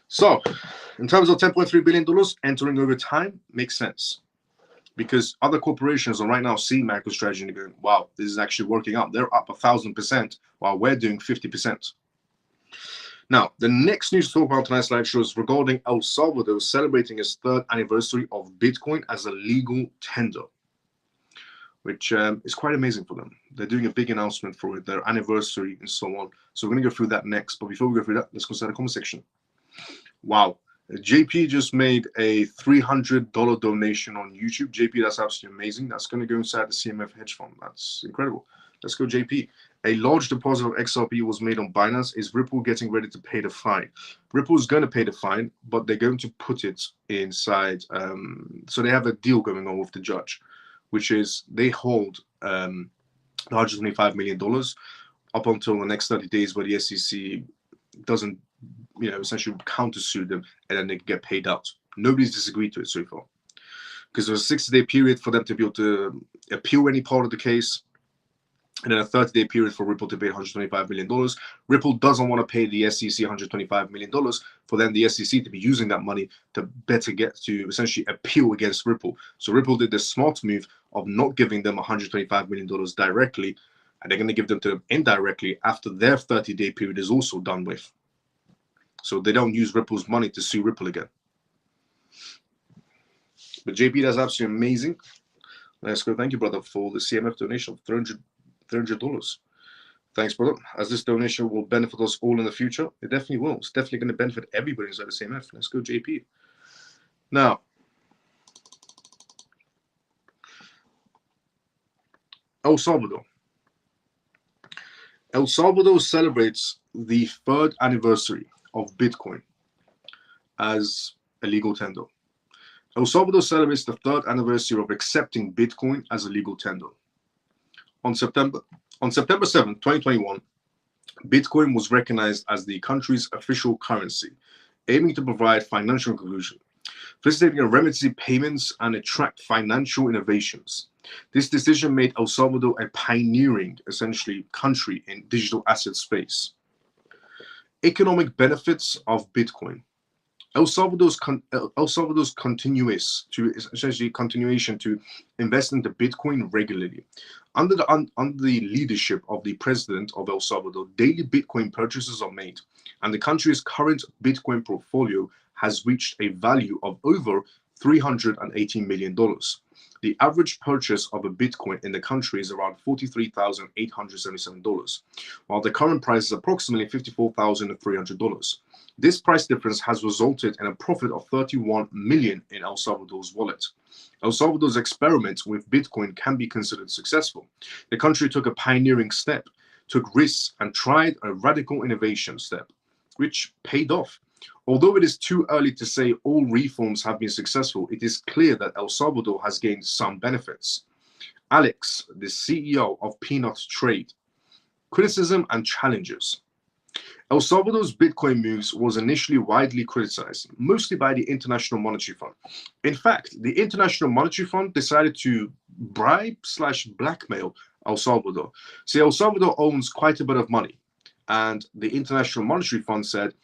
So, in terms of $10.3 billion entering over time, makes sense. Because other corporations are right now seeing MicroStrategy and going, wow, this is actually working out. They're up 1,000% while we're doing 50%. Now, the next news to talk about tonight's live show is regarding El Salvador celebrating its 3rd anniversary of Bitcoin as a legal tender, which is quite amazing for them. They're doing a big announcement for it, their anniversary and so on. So we're going to go through that next. But before we go through that, let's go to the comment section. Wow. JP just made a $300 donation on YouTube. JP, that's absolutely amazing. That's going to go inside the CMF hedge fund. That's incredible. Let's go, JP. A large deposit of XRP was made on Binance. Is Ripple getting ready to pay the fine? Ripple's going to pay the fine, but they're going to put it inside. So they have a deal going on with the judge, which is they hold $125 million up until the next 30 days where the SEC doesn't, essentially countersue them, and then they can get paid out. Nobody's disagreed to it so far, because there's a 60-day period for them to be able to appeal any part of the case, and then a 30-day period for Ripple to pay $125 million. Ripple doesn't want to pay the SEC $125 million for then the SEC to be using that money to better get to essentially appeal against Ripple. So Ripple did the smart move of not giving them $125 million directly, and they're going to give them to them indirectly after their 30-day period is also done with. So they don't use Ripple's money to sue Ripple again. But JP, that's absolutely amazing. Let's go. Thank you, brother, for the CMF donation of $300. Thanks, brother. As this donation will benefit us all in the future, it definitely will. It's definitely going to benefit everybody inside the CMF. Let's go, JP. Now, El Salvador. El Salvador celebrates the 3rd anniversary of Bitcoin as a legal tender. El Salvador celebrates the 3rd anniversary of accepting Bitcoin as a legal tender. On September 7, 2021, Bitcoin was recognized as the country's official currency, aiming to provide financial inclusion, facilitating a remedy payments and attract financial innovations. This decision made El Salvador a pioneering, essentially, country in digital asset space. Economic benefits of Bitcoin. El Salvador's continuation to invest into Bitcoin regularly. Under the leadership of the president of El Salvador, daily Bitcoin purchases are made, and the country's current Bitcoin portfolio has reached a value of over $318 million. The average purchase of a Bitcoin in the country is around $43,877, while the current price is approximately $54,300. This price difference has resulted in a profit of $31 million in El Salvador's wallet. El Salvador's experiment with Bitcoin can be considered successful. The country took a pioneering step, took risks, and tried a radical innovation step, which paid off. Although it is too early to say all reforms have been successful, it is clear that El Salvador has gained some benefits. Alex, the CEO of Peanut Trade. Criticism and challenges. El Salvador's Bitcoin moves was initially widely criticized, mostly by the International Monetary Fund. In fact, the International Monetary Fund decided to bribe/blackmail El Salvador. See, El Salvador owns quite a bit of money, and the International Monetary Fund said,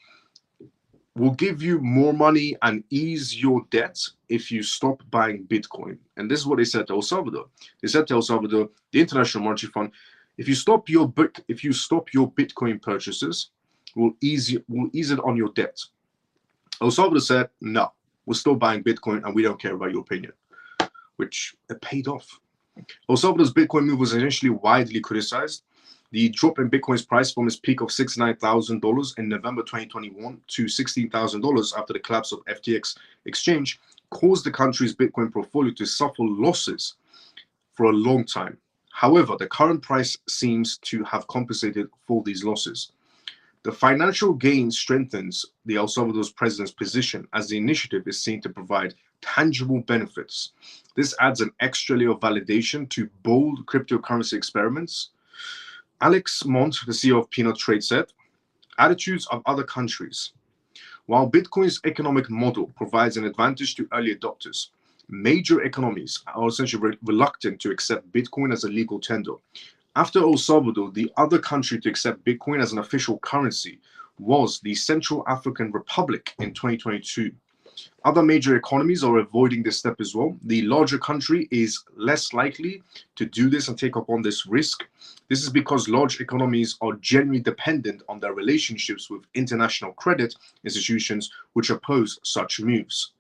we'll give you more money and ease your debt if you stop buying Bitcoin. And this is what they said to El Salvador. They said to El Salvador, the International Monetary Fund, if you stop your Bitcoin purchases, we'll ease it on your debt. El Salvador said, no, we're still buying Bitcoin and we don't care about your opinion, which it paid off. El Salvador's Bitcoin move was initially widely criticized. The drop in Bitcoin's price from its peak of $69,000 in November 2021 to $16,000 after the collapse of FTX exchange caused the country's Bitcoin portfolio to suffer losses for a long time. However, the current price seems to have compensated for these losses. The financial gain strengthens the El Salvador's president's position as the initiative is seen to provide tangible benefits. This adds an extra layer of validation to bold cryptocurrency experiments. Alex Mont, the CEO of Peanut Trade, said, "Attitudes of other countries. While Bitcoin's economic model provides an advantage to early adopters, major economies are essentially reluctant to accept Bitcoin as a legal tender. After El Salvador, the other country to accept Bitcoin as an official currency was the Central African Republic in 2022. Other major economies are avoiding this step as well. The larger country is less likely to do this and take up on this risk. This is because large economies are generally dependent on their relationships with international credit institutions, which oppose such moves."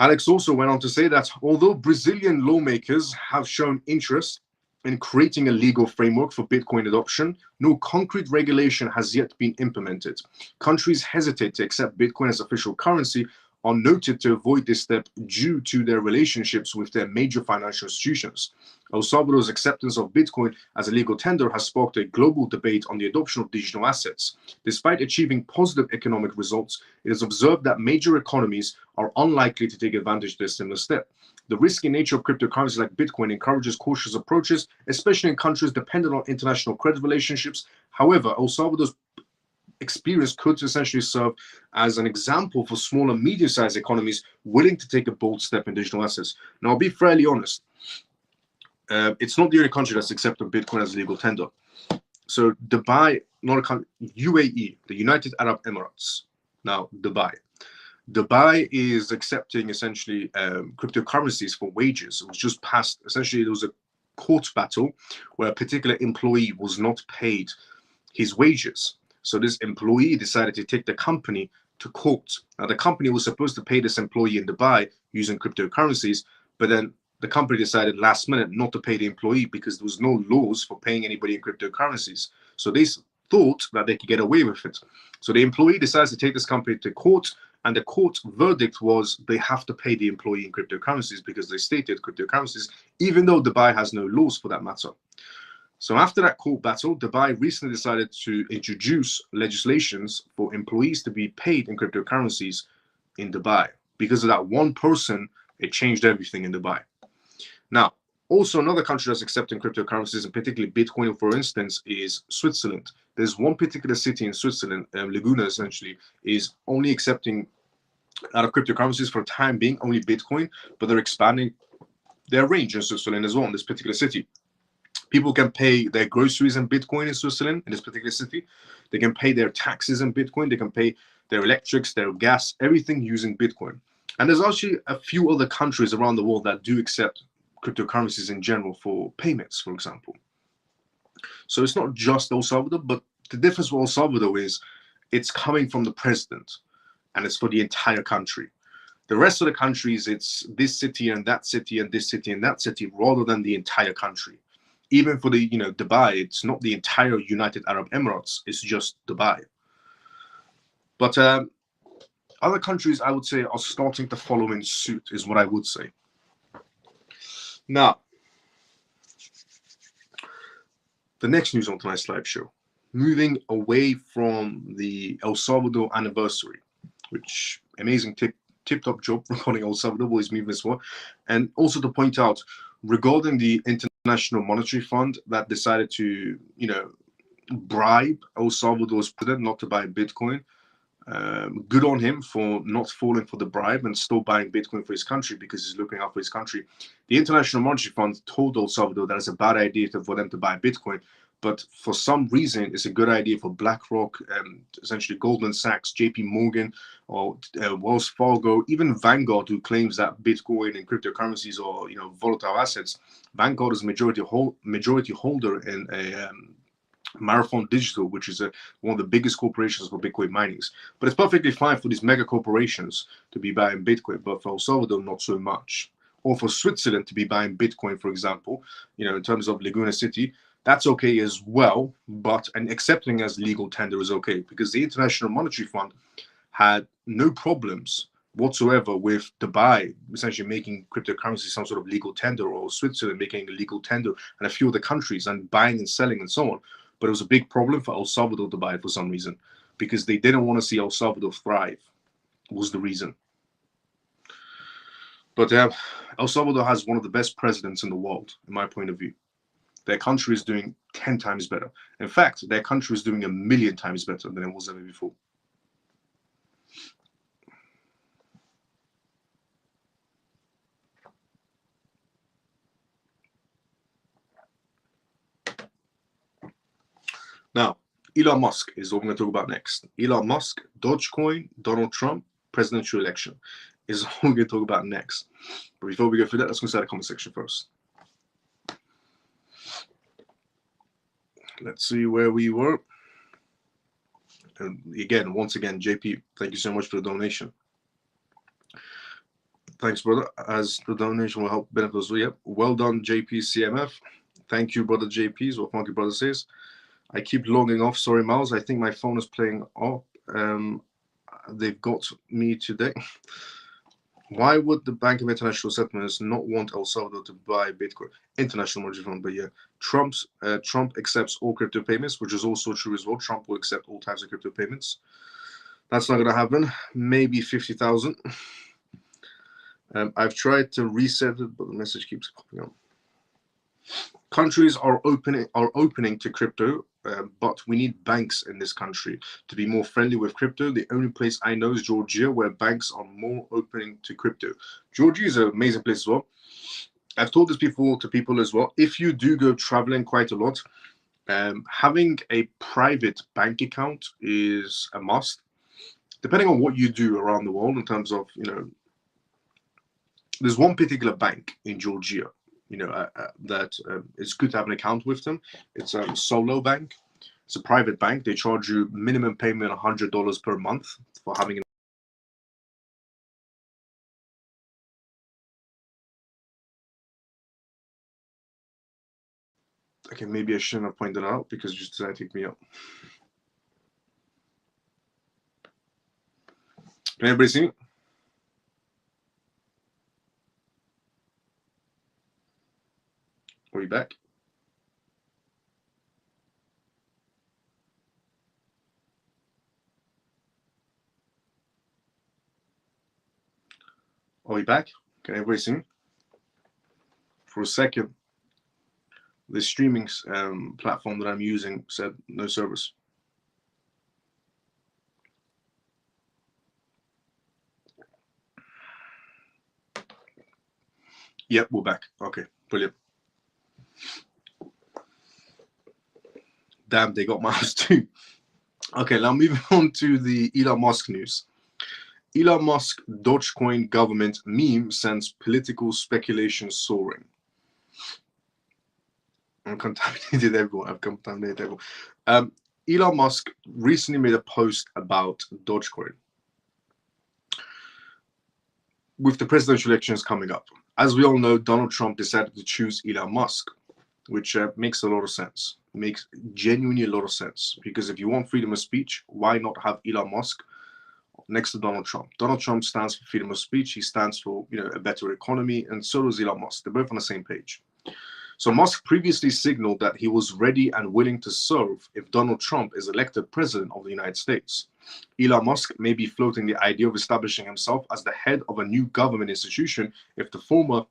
Alex also went on to say that although Brazilian lawmakers have shown interest in creating a legal framework for Bitcoin adoption, no concrete regulation has yet been implemented. Countries hesitate to accept Bitcoin as official currency are noted to avoid this step due to their relationships with their major financial institutions. El Salvador's acceptance of Bitcoin as a legal tender has sparked a global debate on the adoption of digital assets. Despite achieving positive economic results, it is observed that major economies are unlikely to take advantage of this similar step. The risky nature of cryptocurrencies like Bitcoin encourages cautious approaches, especially in countries dependent on international credit relationships. However, El Salvador's experience could essentially serve as an example for small and medium-sized economies willing to take a bold step in digital assets. Now, I'll be fairly honest. It's not the only country that's accepted Bitcoin as a legal tender. So Dubai, not a country, UAE, the United Arab Emirates. Now, Dubai is accepting essentially cryptocurrencies for wages. It was just passed, essentially there was a court battle where a particular employee was not paid his wages. So this employee decided to take the company to court. Now the company was supposed to pay this employee in Dubai using cryptocurrencies, but then the company decided last minute not to pay the employee because there was no laws for paying anybody in cryptocurrencies. So they thought that they could get away with it. So the employee decides to take this company to court, and the court verdict was they have to pay the employee in cryptocurrencies because they stated cryptocurrencies, even though Dubai has no laws for that matter. So after that court battle, Dubai recently decided to introduce legislations for employees to be paid in cryptocurrencies in Dubai. Because of that one person, it changed everything in Dubai. Now, also another country that's accepting cryptocurrencies, and particularly Bitcoin, for instance, is Switzerland. There's one particular city in Switzerland, Laguna essentially, is only accepting out of cryptocurrencies for the time being, only Bitcoin, but they're expanding their range in Switzerland as well in this particular city. People can pay their groceries in Bitcoin in Switzerland, in this particular city. They can pay their taxes in Bitcoin. They can pay their electrics, their gas, everything using Bitcoin. And there's actually a few other countries around the world that do accept cryptocurrencies in general for payments, for example. So it's not just El Salvador, but the difference with El Salvador is it's coming from the president and it's for the entire country. The rest of the countries, it's this city and that city and this city and that city rather than the entire country. Even for the, Dubai, it's not the entire United Arab Emirates, it's just Dubai. But other countries, I would say, are starting to follow in suit, is what I would say. Now, the next news on tonight's live show, moving away from the El Salvador anniversary, which amazing tip-top job recording El Salvador boys moving as well, and also to point out regarding the International Monetary Fund that decided to, bribe El Salvador's president not to buy Bitcoin. Good on him for not falling for the bribe and still buying Bitcoin for his country because he's looking out for his country. The International Monetary Fund told El Salvador that it's a bad idea for them to buy Bitcoin, but for some reason it's a good idea for BlackRock, essentially Goldman Sachs, JP Morgan, or Wells Fargo, even Vanguard, who claims that Bitcoin and cryptocurrencies are volatile assets. Vanguard is a majority holder in a Marathon Digital, which is one of the biggest corporations for Bitcoin minings. But it's perfectly fine for these mega corporations to be buying Bitcoin, but for El Salvador, not so much. Or for Switzerland to be buying Bitcoin, for example, in terms of Laguna City, that's okay as well, but accepting as legal tender is okay because the International Monetary Fund had no problems whatsoever with Dubai essentially making cryptocurrency some sort of legal tender, or Switzerland making a legal tender, and a few other countries and buying and selling and so on. But it was a big problem for El Salvador to buy it for some reason, because they didn't want to see El Salvador thrive, was the reason. But El Salvador has one of the best presidents in the world, in my point of view. Their country is doing 10 times better. In fact, their country is doing 1,000,000 times better than it was ever before. Now, Elon Musk is what we're going to talk about next. Elon Musk, Dogecoin, Donald Trump, presidential election is what we're going to talk about next. But before we go through that, let's go inside the comment section first. Let's see where we were. And again, once again, JP, thank you so much for the donation. Thanks, brother. As the donation will help benefit us. Yep. Well done, JP CMF. Thank you, brother JP, is what Funky Brother says. I keep logging off. Sorry, Miles. I think my phone is playing off. They've got me today. Why would the Bank of International Settlements not want El Salvador to buy Bitcoin? International Monetary Fund, but yeah. Trump accepts all crypto payments, which is also true as well. Trump will accept all types of crypto payments. That's not going to happen. Maybe 50,000. I've tried to reset it, but the message keeps popping up. Countries are opening to crypto, but we need banks in this country to be more friendly with crypto. The only place I know is Georgia, where banks are more opening to crypto. Georgia is an amazing place as well. I've told this before to people as well. If you do go traveling quite a lot, having a private bank account is a must. Depending on what you do around the world in terms of, there's one particular bank in Georgia, that it's good to have an account with them. It's a Solo Bank. It's a private bank. They charge you minimum payment $100 per month for having an. Okay, maybe I shouldn't have pointed out because you just decided to pick me up. Can everybody see me? Are we back? Are we back? Can everybody see me? For a second, the streaming platform that I'm using said no service. Yep, we're back. Okay, brilliant. Damn, they got Miles too. Okay, now moving on to the Elon Musk news. Elon Musk Dogecoin government meme sends political speculation soaring. I've contaminated everyone. Elon Musk recently made a post about Dogecoin. With the presidential elections coming up, as we all know, Donald Trump decided to choose Elon Musk, which makes a lot of sense. Makes genuinely a lot of sense, because if you want freedom of speech, why not have Elon Musk next to Donald Trump? Donald Trump stands for freedom of speech. He stands for a better economy, and so does Elon Musk. They're both on the same page. So Musk previously signaled that he was ready and willing to serve if Donald Trump is elected president of the United States. Elon Musk may be floating the idea of establishing himself as the head of a new government institution if the former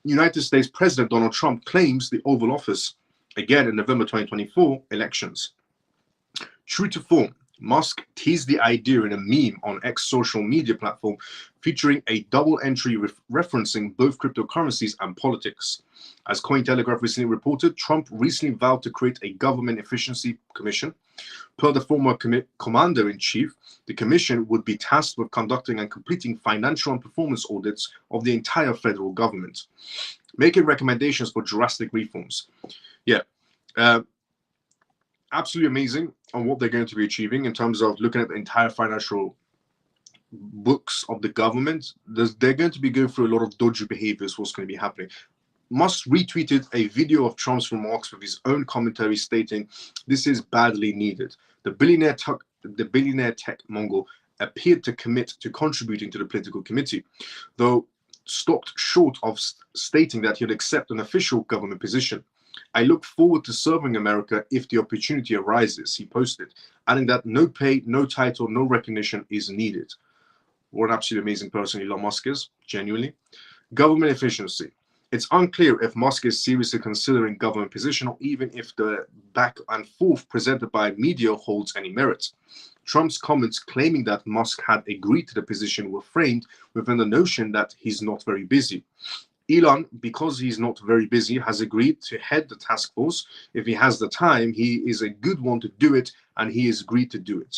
United States President Donald Trump claims the Oval Office again in November 2024 elections. True to form, Musk teased the idea in a meme on X social media platform featuring a double entry referencing both cryptocurrencies and politics. As Cointelegraph recently reported, Trump recently vowed to create a government efficiency commission. Per the former commander-in-chief, the commission would be tasked with conducting and completing financial and performance audits of the entire federal government, making recommendations for drastic reforms. Yeah. Absolutely amazing on what they're going to be achieving in terms of looking at the entire financial books of the government. They're going to be going through a lot of dodgy behaviors, what's going to be happening. Musk retweeted a video of Trump's remarks with his own commentary stating, "This is badly needed." The billionaire tech mogul appeared to commit to contributing to the political committee, though stopped short of stating that he'd accept an official government position. I look forward to serving America if the opportunity arises, he posted, adding that no pay, no title, no recognition is needed. What an absolutely amazing person Elon Musk is, genuinely. Government efficiency. It's unclear if Musk is seriously considering government position or even if the back and forth presented by media holds any merit. Trump's comments claiming that Musk had agreed to the position were framed within the notion that he's not very busy. Elon, because he's not very busy, has agreed to head the task force. If he has the time, he is a good one to do it, and he has agreed to do it.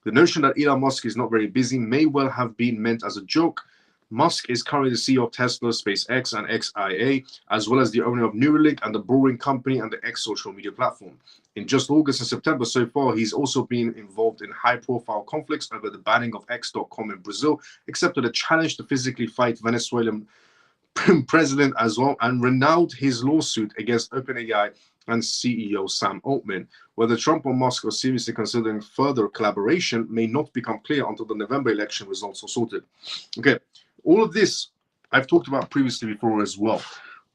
The notion that Elon Musk is not very busy may well have been meant as a joke. Musk is currently the CEO of Tesla, SpaceX, and XIA, as well as the owner of Neuralink and the Boring Company and the X social media platform. In just August and September so far, he's also been involved in high-profile conflicts over the banning of X.com in Brazil, accepted a challenge to physically fight Venezuelan president as well, and renewed his lawsuit against OpenAI and CEO Sam Altman. Whether Trump or Musk are seriously considering further collaboration may not become clear until the November election results are sorted. Okay, all of this I've talked about previously before as well.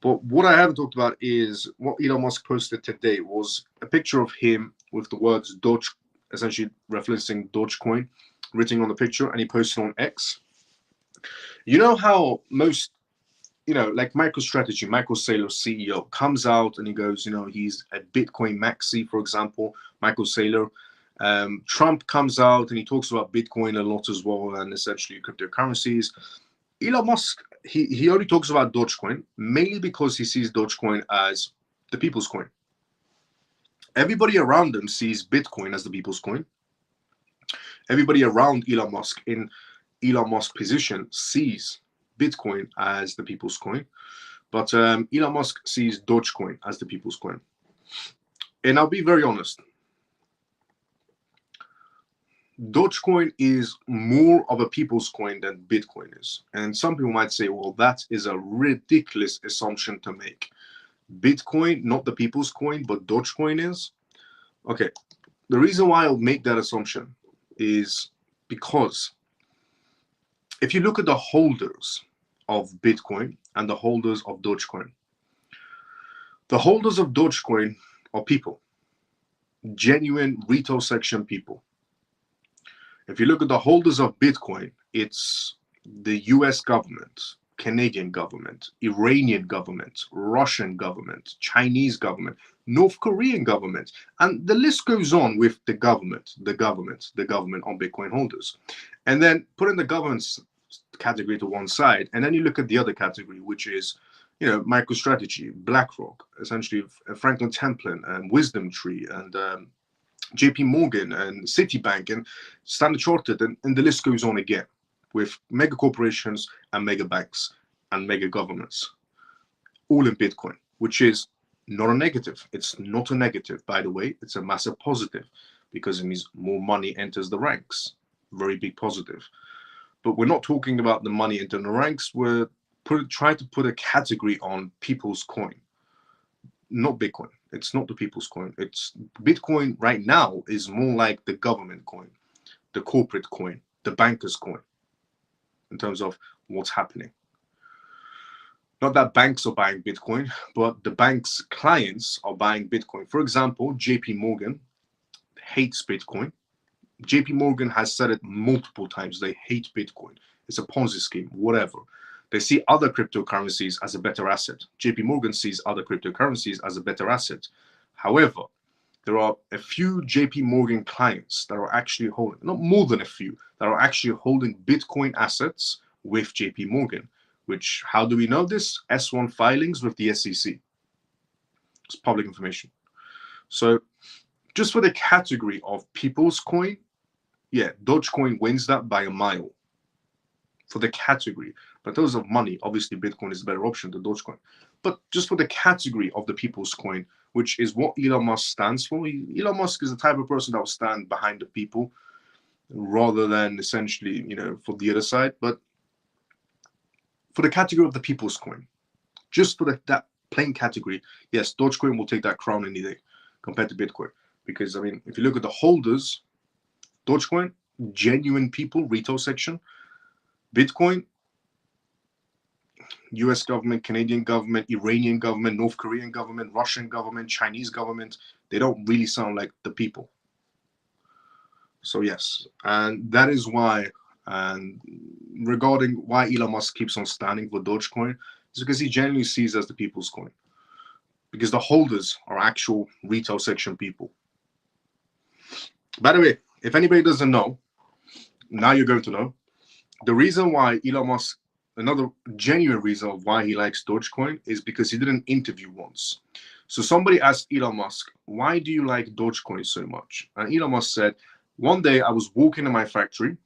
But what I haven't talked about is what Elon Musk posted today was a picture of him with the words Doge, essentially referencing Dogecoin, written on the picture, and he posted on X. You know how most, like MicroStrategy, Michael Saylor, CEO, comes out and he goes, he's a Bitcoin maxi, for example, Michael Saylor. Trump comes out and he talks about Bitcoin a lot as well, and essentially cryptocurrencies. Elon Musk, he only talks about Dogecoin, mainly because he sees Dogecoin as the people's coin. Everybody around him sees Bitcoin as the people's coin. Everybody around Elon Musk in Elon Musk's position sees Bitcoin as the people's coin, but Elon Musk sees Dogecoin as the people's coin. And I'll be very honest, Dogecoin is more of a people's coin than Bitcoin is. And some people might say, well, that is a ridiculous assumption to make. Bitcoin, not the people's coin, but Dogecoin is. Okay, the reason why I'll make that assumption is because if you look at the holders of Bitcoin and the holders of Dogecoin, the holders of Dogecoin are people, genuine retail section people. If you look at the holders of Bitcoin, it's the US government, Canadian government, Iranian government, Russian government, Chinese government, North Korean government, and the list goes on with the government on Bitcoin holders. And then put in the government's category to one side, and then you look at the other category, which is, MicroStrategy, BlackRock, essentially Franklin Templeton, and Wisdom Tree, and JP Morgan, and Citibank, and Standard Chartered, and the list goes on again with mega corporations and mega banks and mega governments, all in Bitcoin, which is not a negative. It's not a negative, by the way. It's a massive positive because it means more money enters the ranks. Very big positive. But we're not talking about the money entering the ranks. We're trying to put a category on people's coin, not Bitcoin. It's not the people's coin. It's Bitcoin right now is more like the government coin, the corporate coin, the banker's coin, in terms of what's happening. Not that banks are buying Bitcoin, but the bank's clients are buying Bitcoin. For example, JP Morgan hates Bitcoin. JP Morgan has said it multiple times. They hate Bitcoin. It's a Ponzi scheme, whatever. They see other cryptocurrencies as a better asset. JP Morgan sees other cryptocurrencies as a better asset. However, there are a few JP Morgan clients that are actually holding, not more than a few, that are actually holding Bitcoin assets with JP Morgan, which, how do we know this? S1 filings with the SEC. It's public information. So just for the category of people's coin, yeah, Dogecoin wins that by a mile for the category. But in terms of money, obviously Bitcoin is a better option than Dogecoin. But just for the category of the people's coin, which is what Elon Musk stands for. Elon Musk is the type of person that will stand behind the people rather than essentially, for the other side. But for the category of the people's coin, just for that plain category, yes, Dogecoin will take that crown any day compared to Bitcoin. Because, if you look at the holders, Dogecoin, genuine people, retail section, Bitcoin, US government, Canadian government, Iranian government, North Korean government, Russian government, Chinese government, they don't really sound like the people. So yes, and that is why, and regarding why Elon Musk keeps on standing for Dogecoin, is because he genuinely sees as the people's coin. Because the holders are actual retail section people. By the way, if anybody doesn't know, now you're going to know. The reason why Elon Musk, another genuine reason of why he likes Dogecoin is because he did an interview once. So somebody asked Elon Musk, why do you like Dogecoin so much? And Elon Musk said, one day I was walking in my factory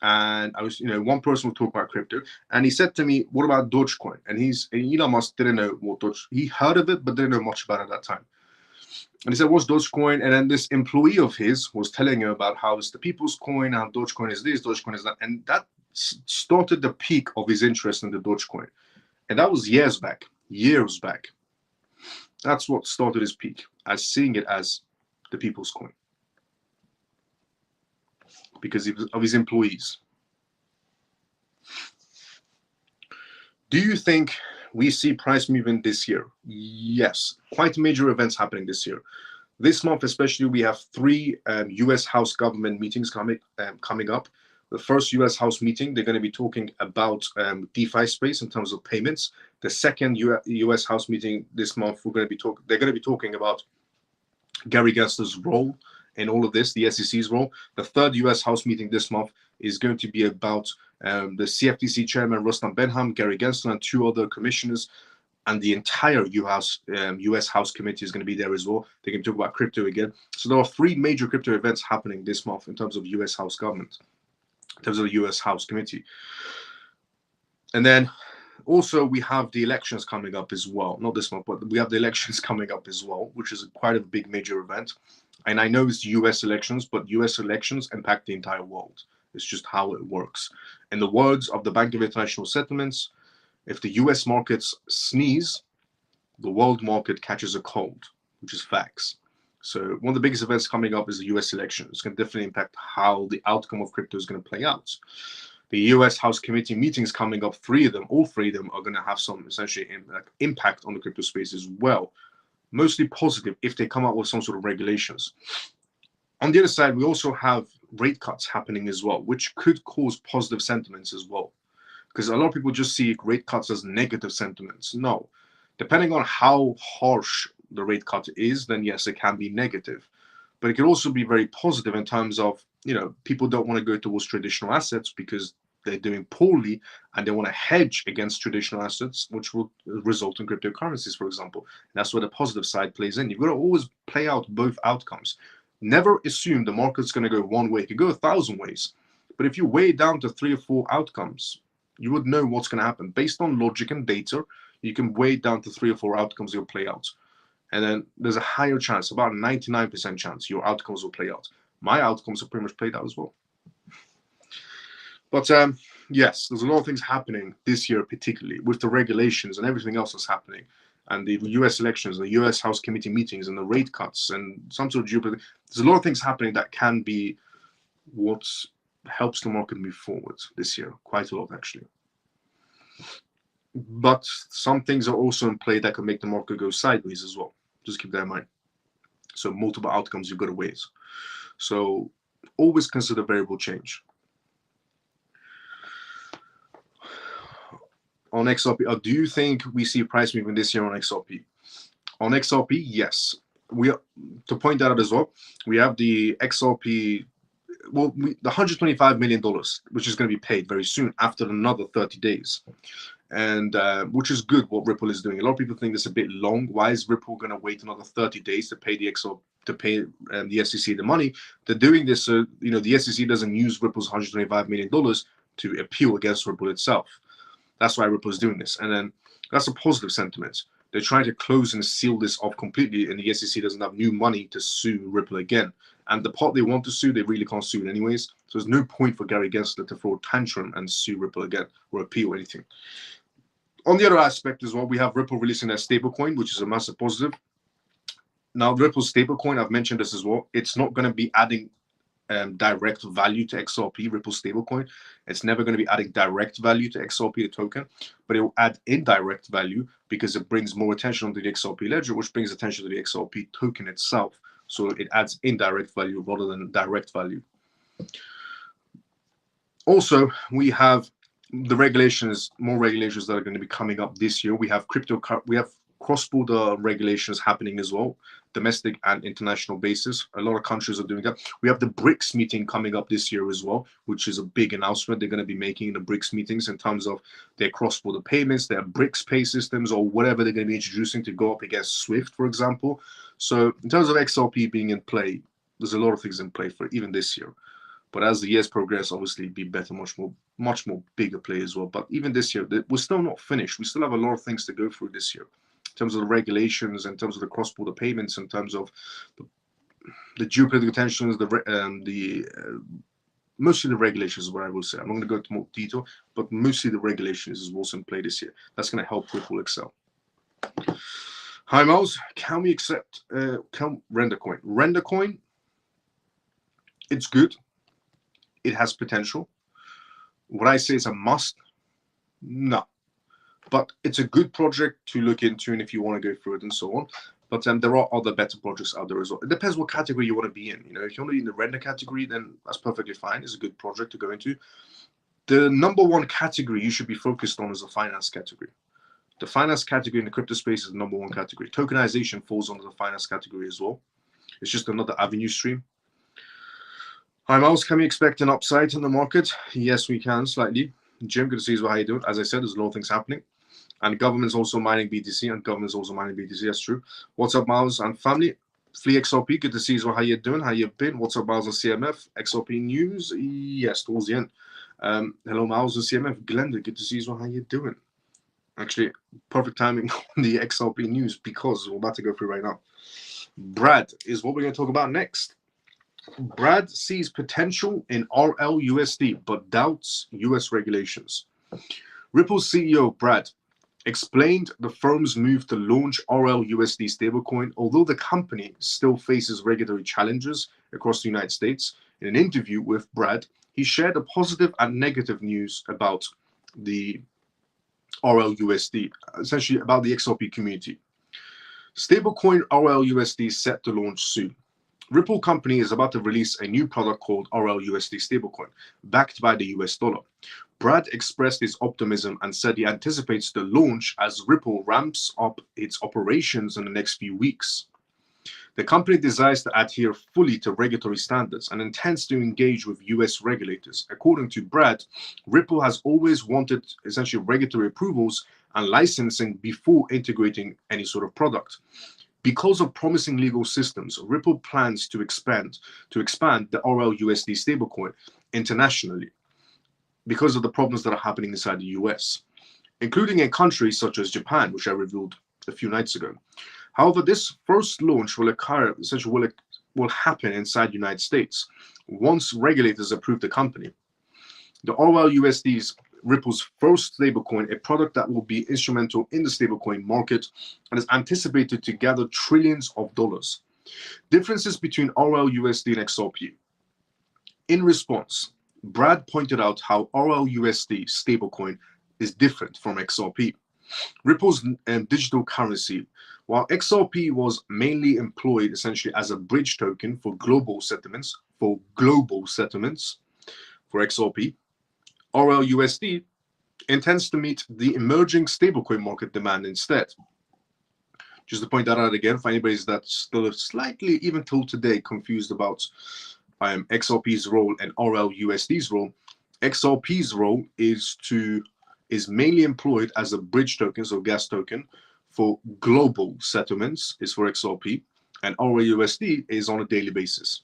and I was, one person would talk about crypto and he said to me, what about Dogecoin? And Elon Musk didn't know what Doge, he heard of it, but didn't know much about it at that time. And he said, what's Dogecoin? And then this employee of his was telling him about how it's the people's coin, how Dogecoin is this, Dogecoin is that. And that started the peak of his interest in the Dogecoin. And that was years back. That's what started his peak, as seeing it as the people's coin. Because of his employees. Do you think we see price movement this year? Yes, quite major events happening this year. This month especially, we have 3 US House government meetings coming up. The first US House meeting, they're going to be talking about DeFi space in terms of payments. The second US House meeting this month, they're going to be talking about Gary Gensler's role in all of this, the SEC's role. The third US House meeting this month is going to be about the CFTC chairman, Rustam Benham, Gary Gensler, and 2 other commissioners. And the entire US House committee is going to be there as well. They can talk about crypto again. So there are 3 major crypto events happening this month in terms of US House government, in terms of the US House committee. And then also we have the elections coming up as well. Not this month, but we have the elections coming up as well, which is quite a big major event. And I know it's US elections, but US elections impact the entire world. It's just how it works. In the words of the Bank of International Settlements, if the US markets sneeze, the world market catches a cold, which is facts. So one of the biggest events coming up is the US election. It's going to definitely impact how the outcome of crypto is going to play out. The US House Committee meetings coming up, all three of them are going to have some essentially impact on the crypto space as well. Mostly positive if they come up with some sort of regulations. On the other side, we also have rate cuts happening as well, which could cause positive sentiments as well. Because a lot of people just see rate cuts as negative sentiments. No, depending on how harsh the rate cut is, then yes, it can be negative. But it can also be very positive in terms of, people don't want to go towards traditional assets because they're doing poorly and they want to hedge against traditional assets, which will result in cryptocurrencies, for example. And that's where the positive side plays in. You've got to always play out both outcomes. Never assume the market's going to go one way. It could go 1,000 ways. But if you weigh it down to 3 or 4 outcomes, you would know what's going to happen. Based on logic and data, you can weigh it down to 3 or 4 outcomes you'll play out. And then there's a higher chance, about a 99% chance, your outcomes will play out. My outcomes are pretty much played out as well. But yes, there's a lot of things happening this year, particularly with the regulations and everything else that's happening, and the US elections, the US House Committee meetings, and the rate cuts, and some sort of geopolitics. There's a lot of things happening that can be what helps the market move forward this year. Quite a lot, actually. But some things are also in play that can make the market go sideways as well. Just keep that in mind. So multiple outcomes you've got to weigh. So always consider variable change. On XRP, do you think we see price movement this year on XRP? On XRP, yes. To point that out as well, we have the XRP, the $125 million, which is going to be paid very soon after another 30 days. And which is good what Ripple is doing. A lot of people think it's a bit long. Why is Ripple going to wait another 30 days to pay the the SEC the money? They're doing this so the SEC doesn't use Ripple's $125 million to appeal against Ripple itself. That's why Ripple is doing this. And then that's a positive sentiment. They're trying to close and seal this off completely, and the SEC doesn't have new money to sue Ripple again. And the part they want to sue, they really can't sue it anyways. So there's no point for Gary Gensler to throw a tantrum and sue Ripple again or appeal anything. On the other aspect as well, we have Ripple releasing their stablecoin, which is a massive positive. Now, Ripple's stablecoin, I've mentioned this as well, it's not going to be adding direct value to XRP, Ripple stablecoin. It's never going to be adding direct value to XRP, the token, but it will add indirect value because it brings more attention onto the XRP ledger, which brings attention to the XRP token itself. So it adds indirect value rather than direct value. Also, we have the regulations, more regulations that are going to be coming up this year. We have cross-border regulations happening as well, domestic and international basis. A lot of countries are doing that. We have the BRICS meeting coming up this year as well, which is a big announcement they're going to be making in the BRICS meetings in terms of their cross-border payments, their BRICS pay systems, or whatever they're going to be introducing to go up against SWIFT, for example. So in terms of XRP being in play, there's a lot of things in play for even this year. But as the years progress, obviously, be better, much more bigger play as well. But even this year, we're still not finished. We still have a lot of things to go through this year, in terms of the regulations, in terms of the cross-border payments, in terms of the geopolitical tensions, mostly the regulations is what I will say. I'm not going to go into more detail, but mostly the regulations is what's in play this year. That's going to help Ripple excel. Hi, Miles. Can we accept Render Coin? Render Coin, it's good. It has potential. Would I say it's a must? No. But it's a good project to look into, and if you want to go through it and so on. But there are other better projects out there as well. It depends what category you want to be in. You know, if you want to be in the render category, then that's perfectly fine. It's a good project to go into. The number one category you should be focused on is the finance category. The finance category in the crypto space is the number one category. Tokenization falls under the finance category as well. It's just another avenue stream. Hi, Miles. Can we expect an upside in the market? Yes, we can, slightly. Jim, good to see you. How you doing? As I said, there's a lot of things happening. And government's also mining BTC, and government's also mining BTC. That's true. What's up, Miles and family? Flea XRP, good to see you. How you doing? How you been? What's up, Miles and CMF? XRP news? Yes, towards the end. Hello, Miles and CMF. Glenda, good to see you. How you doing? Actually, perfect timing on the XRP news because we're about to go through right now. Brad is what we're going to talk about next. Brad sees potential in RLUSD but doubts US regulations. Ripple's CEO Brad explained the firm's move to launch RLUSD stablecoin, although the company still faces regulatory challenges across the United States. In an interview with Brad, he shared a positive and negative news about the RLUSD, essentially about the XRP community. Stablecoin RLUSD is set to launch soon. Ripple Company is about to release a new product called RLUSD stablecoin, backed by the US dollar. Brad expressed his optimism and said he anticipates the launch as Ripple ramps up its operations in the next few weeks. The company desires to adhere fully to regulatory standards and intends to engage with US regulators. According to Brad, Ripple has always wanted essentially regulatory approvals and licensing before integrating any sort of product. Because of promising legal systems, Ripple plans to expand the RLUSD stablecoin internationally because of the problems that are happening inside the US, including in countries such as Japan, which I revealed a few nights ago. However, this first launch will occur, essentially will happen inside the United States once regulators approve the company. The RLUSD is Ripple's first stablecoin, a product that will be instrumental in the stablecoin market and is anticipated to gather trillions of dollars. Differences between RLUSD and XRP. In response, Brad pointed out how RLUSD stablecoin is different from XRP. Ripple's digital currency, while XRP was mainly employed essentially as a bridge token for global settlements, for XRP, RLUSD intends to meet the emerging stablecoin market demand instead. Just to point that out again, for anybody that's still slightly, even till today, confused about XRP's role and RLUSD's role, XRP's role is mainly employed as a bridge token, so gas token, for global settlements is for XRP, and RLUSD is on a daily basis.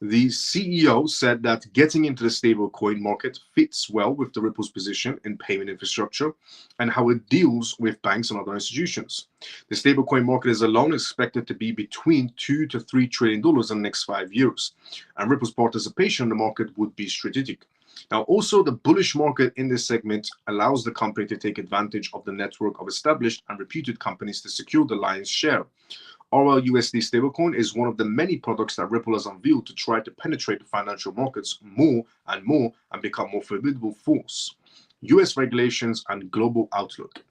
The CEO said that getting into the stablecoin market fits well with the Ripple's position in payment infrastructure and how it deals with banks and other institutions. The stablecoin market is alone expected to be between $2 to $3 trillion in the next 5 years, and Ripple's participation in the market would be strategic. Now, also, the bullish market in this segment allows the company to take advantage of the network of established and reputed companies to secure the lion's share RLUSD stablecoin is one of the many products that Ripple has unveiled to try to penetrate the financial markets more and become more formidable force. US regulations and global outlook.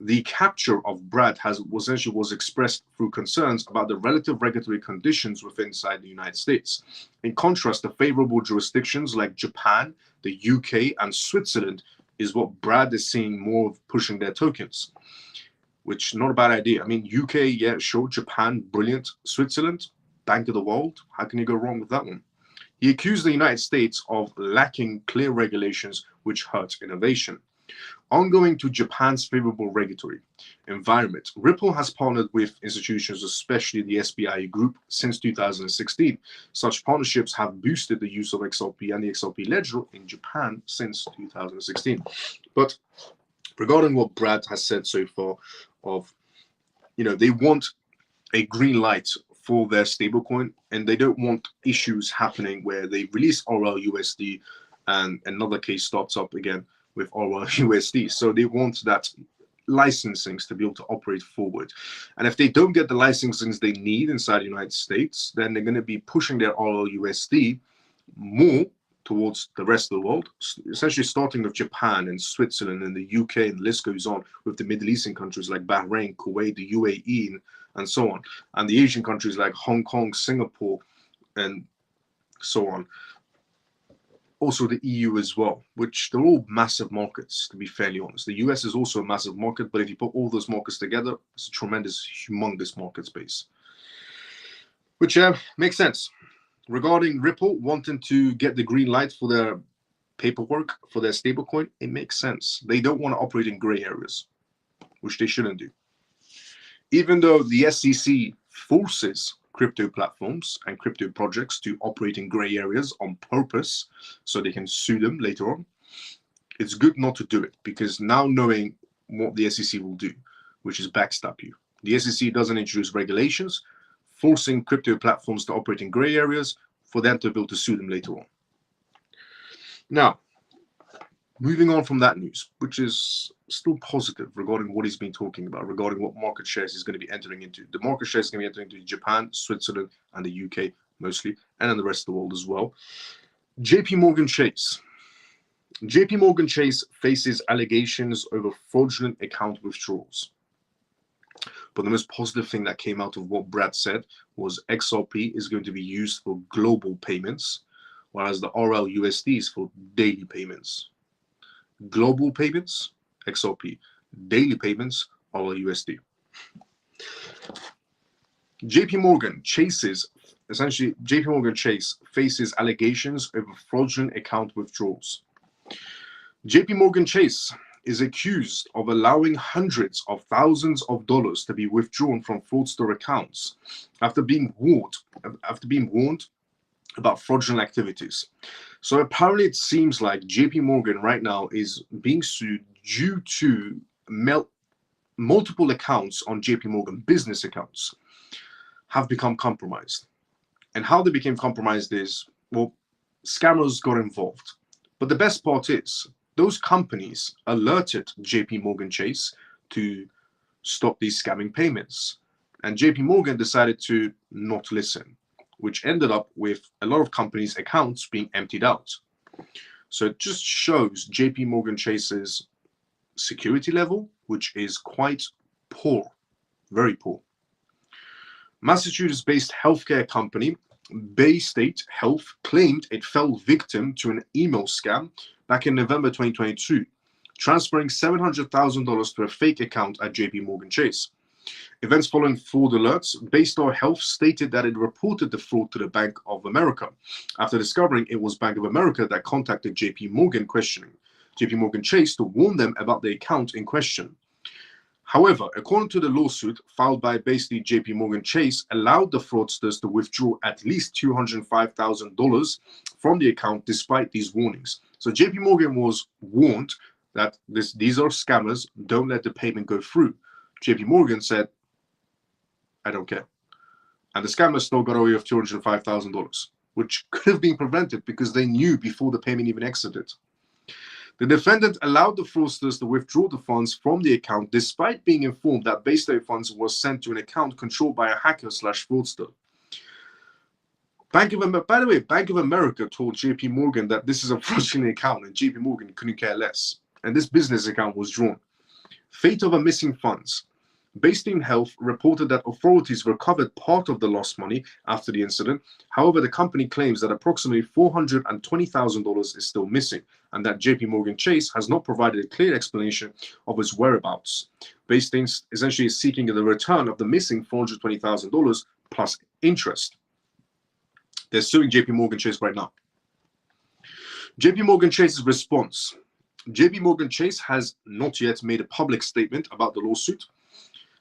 The capture of BRAD was expressed through concerns about the relative regulatory conditions inside the United States. In contrast, the favorable jurisdictions like Japan, the UK, and Switzerland is what BRAD is seeing more of pushing their tokens, which not a bad idea. I mean, UK, yeah, sure. Japan, brilliant. Switzerland, bank of the world. How can you go wrong with that one? He accused the United States of lacking clear regulations which hurt innovation. Ongoing to Japan's favorable regulatory environment, Ripple has partnered with institutions, especially the SBI Group, since 2016. Such partnerships have boosted the use of XRP and the XRP ledger in Japan since 2016. But regarding what Brad has said so far, they want a green light for their stablecoin, and they don't want issues happening where they release RLUSD and another case starts up again with RLUSD. So they want that licensings to be able to operate forward. And if they don't get the licensings they need inside the United States, then they're going to be pushing their RLUSD more towards the rest of the world, essentially starting with Japan and Switzerland and the UK, and the list goes on with the Middle Eastern countries like Bahrain, Kuwait, the UAE, and so on, and the Asian countries like Hong Kong, Singapore, and so on. Also the EU as well, which they're all massive markets, to be fairly honest. The US is also a massive market, but if you put all those markets together, it's a tremendous, humongous market space, which makes sense. Regarding Ripple wanting to get the green light for their paperwork for their stablecoin, it makes sense. They don't want to operate in gray areas, which they shouldn't do. Even though the SEC forces crypto platforms and crypto projects to operate in gray areas on purpose so they can sue them later on, it's good not to do it, because now knowing what the SEC will do, which is backstab you. The SEC doesn't introduce regulations forcing crypto platforms to operate in gray areas for them to be able to sue them later on. Now, moving on from that news, which is still positive regarding what he's been talking about, regarding what market shares he's going to be entering into. The market shares is going to be entering into Japan, Switzerland, and the UK mostly, and in the rest of the world as well. JP Chase. JP Chase faces allegations over fraudulent account withdrawals. But the most positive thing that came out of what Brad said was XRP is going to be used for global payments, whereas the RLUSD is for daily payments. Global payments, XRP. Daily payments, RLUSD. JP Chase faces allegations over fraudulent account withdrawals. JP Chase is accused of allowing hundreds of thousands of dollars to be withdrawn from fraudster accounts after being warned about fraudulent activities. So apparently it seems like JP Morgan right now is being sued due to multiple accounts on JP Morgan, business accounts, have become compromised. And how they became compromised is, well, scammers got involved. But the best part is, those companies alerted JP Chase to stop these scamming payments. And JP Morgan decided to not listen, which ended up with a lot of companies' accounts being emptied out. So it just shows JP Chase's security level, which is quite poor, very poor. Massachusetts-based healthcare company Bay State Health claimed it fell victim to an email scam back in November 2022, transferring $700,000 to a fake account at JP Chase. Events following fraud alerts, Baystar Health stated that it reported the fraud to the Bank of America after discovering it was Bank of America that contacted JP Morgan questioning JP Chase to warn them about the account in question. However, according to the lawsuit filed by basically JP Chase, allowed the fraudsters to withdraw at least $205,000 from the account despite these warnings. So JP Morgan was warned that these are scammers, don't let the payment go through. JP Morgan said, I don't care. And the scammers still got away with $205,000, which could have been prevented because they knew before the payment even exited. The defendant allowed the fraudsters to withdraw the funds from the account despite being informed that base load funds were sent to an account controlled by a hacker/fraudster. By the way, Bank of America told JP Morgan that this is a fraudulent account and JP Morgan couldn't care less. And this business account was drawn. Fate of a missing funds. Baystein Health reported that authorities recovered part of the lost money after the incident. However, the company claims that approximately $420,000 is still missing and that JP Morgan Chase has not provided a clear explanation of its whereabouts. Baystein essentially is seeking the return of the missing $420,000 plus interest. They're suing JP Morgan Chase right now. JP Morgan Chase's response. JP Morgan Chase has not yet made a public statement about the lawsuit.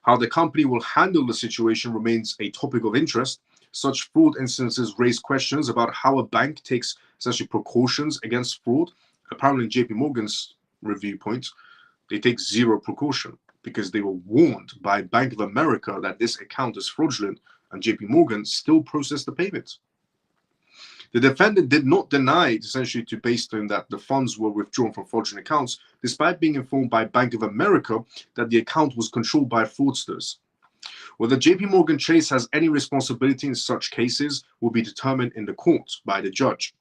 How the company will handle the situation remains a topic of interest. Such fraud instances raise questions about how a bank takes essentially precautions against fraud. Apparently, in JP Morgan's review point, they take zero precaution because they were warned by Bank of America that this account is fraudulent, and JP Morgan still processed the payment. The defendant did not deny essentially to Baystein that the funds were withdrawn from fraudulent accounts, despite being informed by Bank of America that the account was controlled by fraudsters. Whether JP Morgan Chase has any responsibility in such cases will be determined in the court by the judge.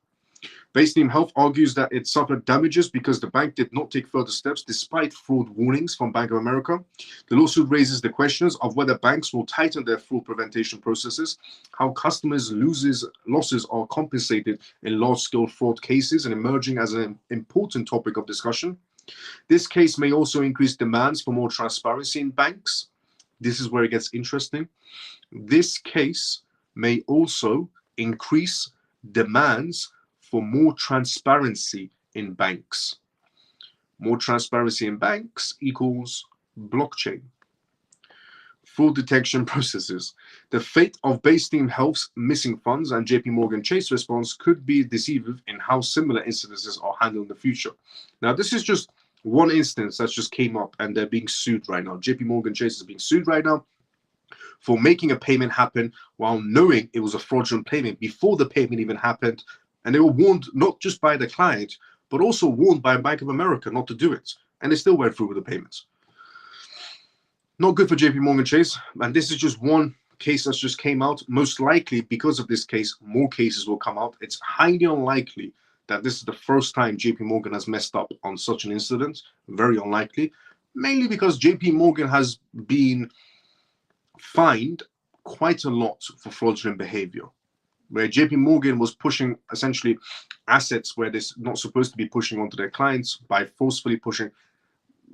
Baystein Health argues that it suffered damages because the bank did not take further steps despite fraud warnings from Bank of America. The lawsuit raises the questions of whether banks will tighten their fraud prevention processes, how customers' losses are compensated in large-scale fraud cases and emerging as an important topic of discussion. This case may also increase demands for more transparency in banks. This is where it gets interesting. This case may also increase demands for more transparency in banks. More transparency in banks equals blockchain. Fraud detection processes. The fate of Baystein Health's missing funds and JP Morgan Chase response could be decisive in how similar incidences are handled in the future. Now, this is just one instance that just came up and they're being sued right now. JP Morgan Chase is being sued right now for making a payment happen while knowing it was a fraudulent payment before the payment even happened. And they were warned not just by the client, but also warned by Bank of America not to do it. And they still went through with the payments. Not good for JP Morgan Chase. And this is just one case that just came out. Most likely, because of this case, more cases will come out. It's highly unlikely that this is the first time JP Morgan has messed up on such an incident. Very unlikely. Mainly because JP Morgan has been fined quite a lot for fraudulent behavior, where JP Morgan was pushing essentially assets where they're not supposed to be pushing onto their clients by forcefully pushing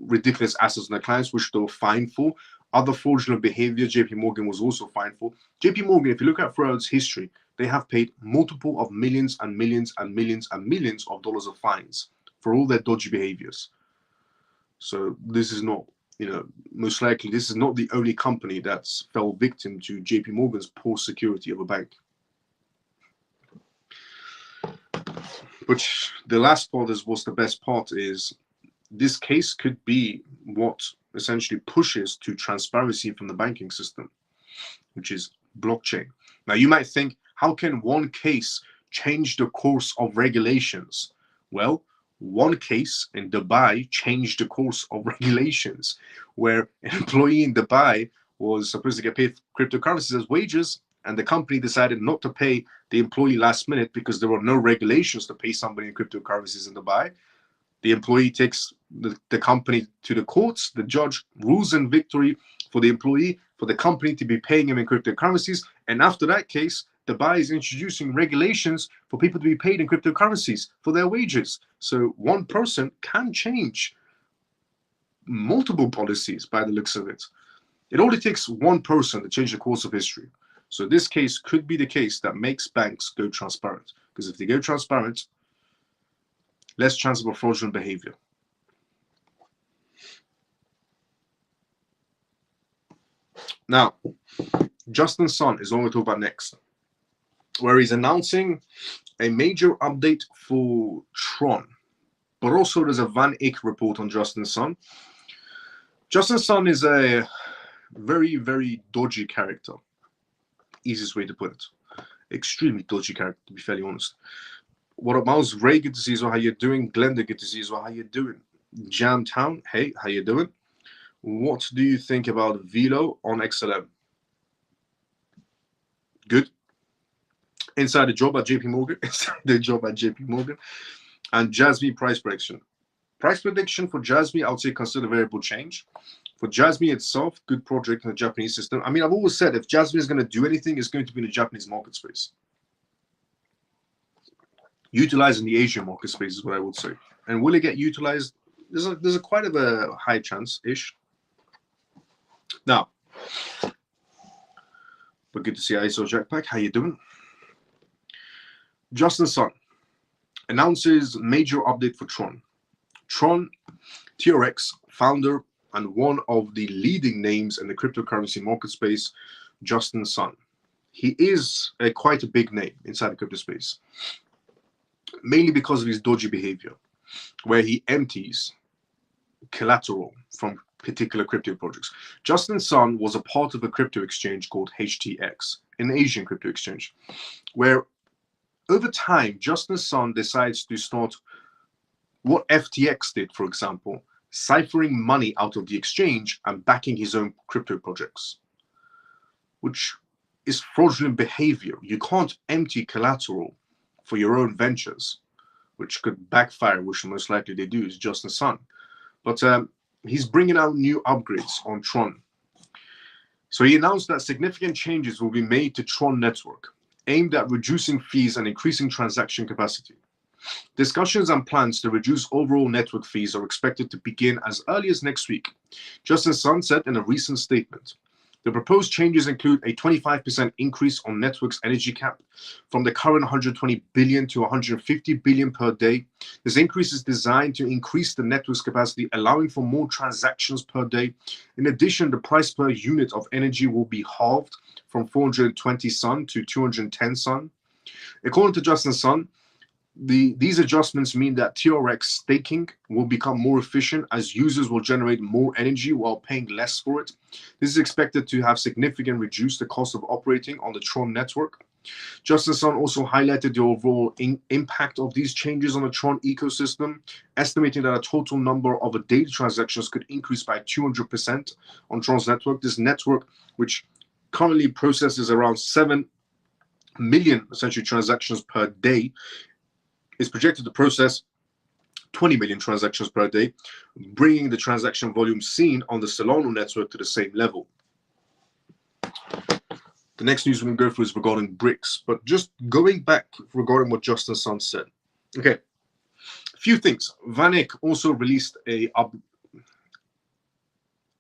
ridiculous assets on their clients, which they were fined for. Other fraudulent behavior JP Morgan was also fined for. JP Morgan, if you look at throughout its history, they have paid multiple of millions and millions and millions and millions of dollars of fines for all their dodgy behaviors. So this is not, most likely this is not the only company that's fell victim to JP Morgan's poor security of a bank. But the last part is what's the best part is this case could be what essentially pushes to transparency from the banking system, which is blockchain. Now you might think, how can one case change the course of regulations? Well, one case in Dubai changed the course of regulations, where an employee in Dubai was supposed to get paid cryptocurrencies as wages, and the company decided not to pay the employee last minute because there were no regulations to pay somebody in cryptocurrencies in Dubai. The employee takes the company to the courts. The judge rules in victory for the employee, for the company to be paying him in cryptocurrencies. And after that case, Dubai is introducing regulations for people to be paid in cryptocurrencies for their wages. So one person can change multiple policies by the looks of it. It only takes one person to change the course of history. So this case could be the case that makes banks go transparent. Because if they go transparent, less chance of a fraudulent behavior. Now, Justin Sun is what we'll talk about next, where he's announcing a major update for Tron. But also there's a Van Eyck report on Justin Sun. Justin Sun is a very, very dodgy character. Easiest way to put it. Extremely dodgy character, to be fairly honest. What up, Miles? Ray, good to see you. So how you doing? Glenda, good to see you. So how you doing? Jamtown, hey, how you doing? What do you think about Velo on XLM? Good. Inside the job at JP Morgan. Inside the job at JP Morgan. And Jasmine price prediction. Price prediction for Jasmine, I would say consider variable change. For Jasmine itself, good project in the Japanese system. I mean, I've always said if Jasmine is going to do anything, it's going to be in the Japanese market space. Utilizing the Asian market space is what I would say. And will it get utilized? There's a quite of a high chance-ish. Now, but good to see ISO Jackpack. How you doing? Justin Sun announces major update for Tron. Tron, TRX founder and one of the leading names in the cryptocurrency market space, Justin Sun. He is quite a big name inside the crypto space, mainly because of his dodgy behavior, where he empties collateral from particular crypto projects. Justin Sun was a part of a crypto exchange called HTX, an Asian crypto exchange, where over time, Justin Sun decides to start what FTX did, for example, ciphering money out of the exchange and backing his own crypto projects, which is fraudulent behavior. You can't empty collateral for your own ventures, which could backfire, which most likely they do, is Justin Sun. But he's bringing out new upgrades on Tron. So he announced that significant changes will be made to Tron network, aimed at reducing fees and increasing transaction capacity. Discussions and plans to reduce overall network fees are expected to begin as early as next week, Justin Sun said in a recent statement. The proposed changes include a 25% increase on network's energy cap from the current 120 billion to 150 billion per day. This increase is designed to increase the network's capacity, allowing for more transactions per day. In addition, the price per unit of energy will be halved from 420 Sun to 210 Sun. According to Justin Sun, these adjustments mean that TRX staking will become more efficient as users will generate more energy while paying less for it. This is expected to have significantly reduced the cost of operating on the Tron network. Justin Sun also highlighted the overall impact of these changes on the Tron ecosystem, estimating that a total number of daily transactions could increase by 200% on Tron's network. This network, which currently processes around 7 million essentially transactions per day, is projected to process 20 million transactions per day, bringing the transaction volume seen on the Solana network to the same level. The next news we're going to go through is regarding BRICS, but just going back regarding what Justin Sun said. Okay, a few things. Vanek also released a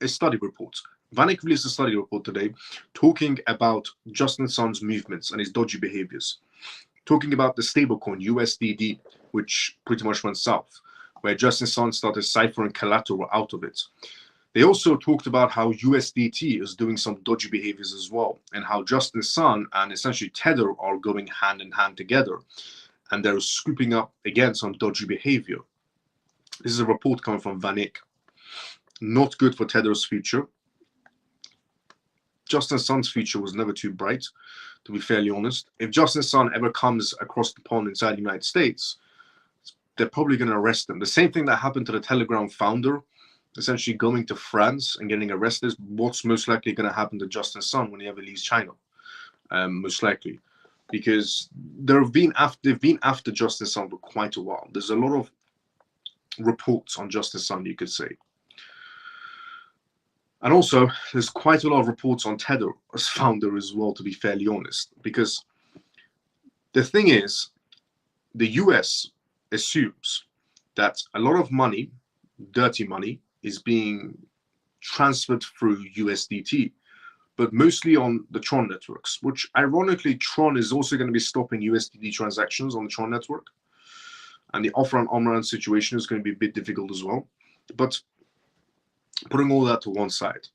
study report. Vanek released a study report today talking about Justin Sun's movements and his dodgy behaviors. Talking about the stablecoin USDD, which pretty much went south, where Justin Sun started ciphering collateral out of it. They also talked about how USDT is doing some dodgy behaviors as well, and how Justin Sun and essentially Tether are going hand in hand together, and they're scooping up again some dodgy behavior. This is a report coming from Vanek. Not good for Tether's future. Justin Sun's future was never too bright, to be fairly honest. If Justin Sun ever comes across the pond inside the United States, they're probably going to arrest him. The same thing that happened to the Telegram founder, essentially going to France and getting arrested, what's most likely going to happen to Justin Sun when he ever leaves China, most likely. Because they've been after Justin Sun for quite a while. There's a lot of reports on Justin Sun, you could say. And also, there's quite a lot of reports on Tether as founder as well, to be fairly honest. Because the thing is, the US assumes that a lot of money, dirty money, is being transferred through USDT, but mostly on the Tron networks, which ironically, Tron is also going to be stopping USDT transactions on the Tron network. And the offer and on-ramp situation is going to be a bit difficult as well. But putting all that to one side,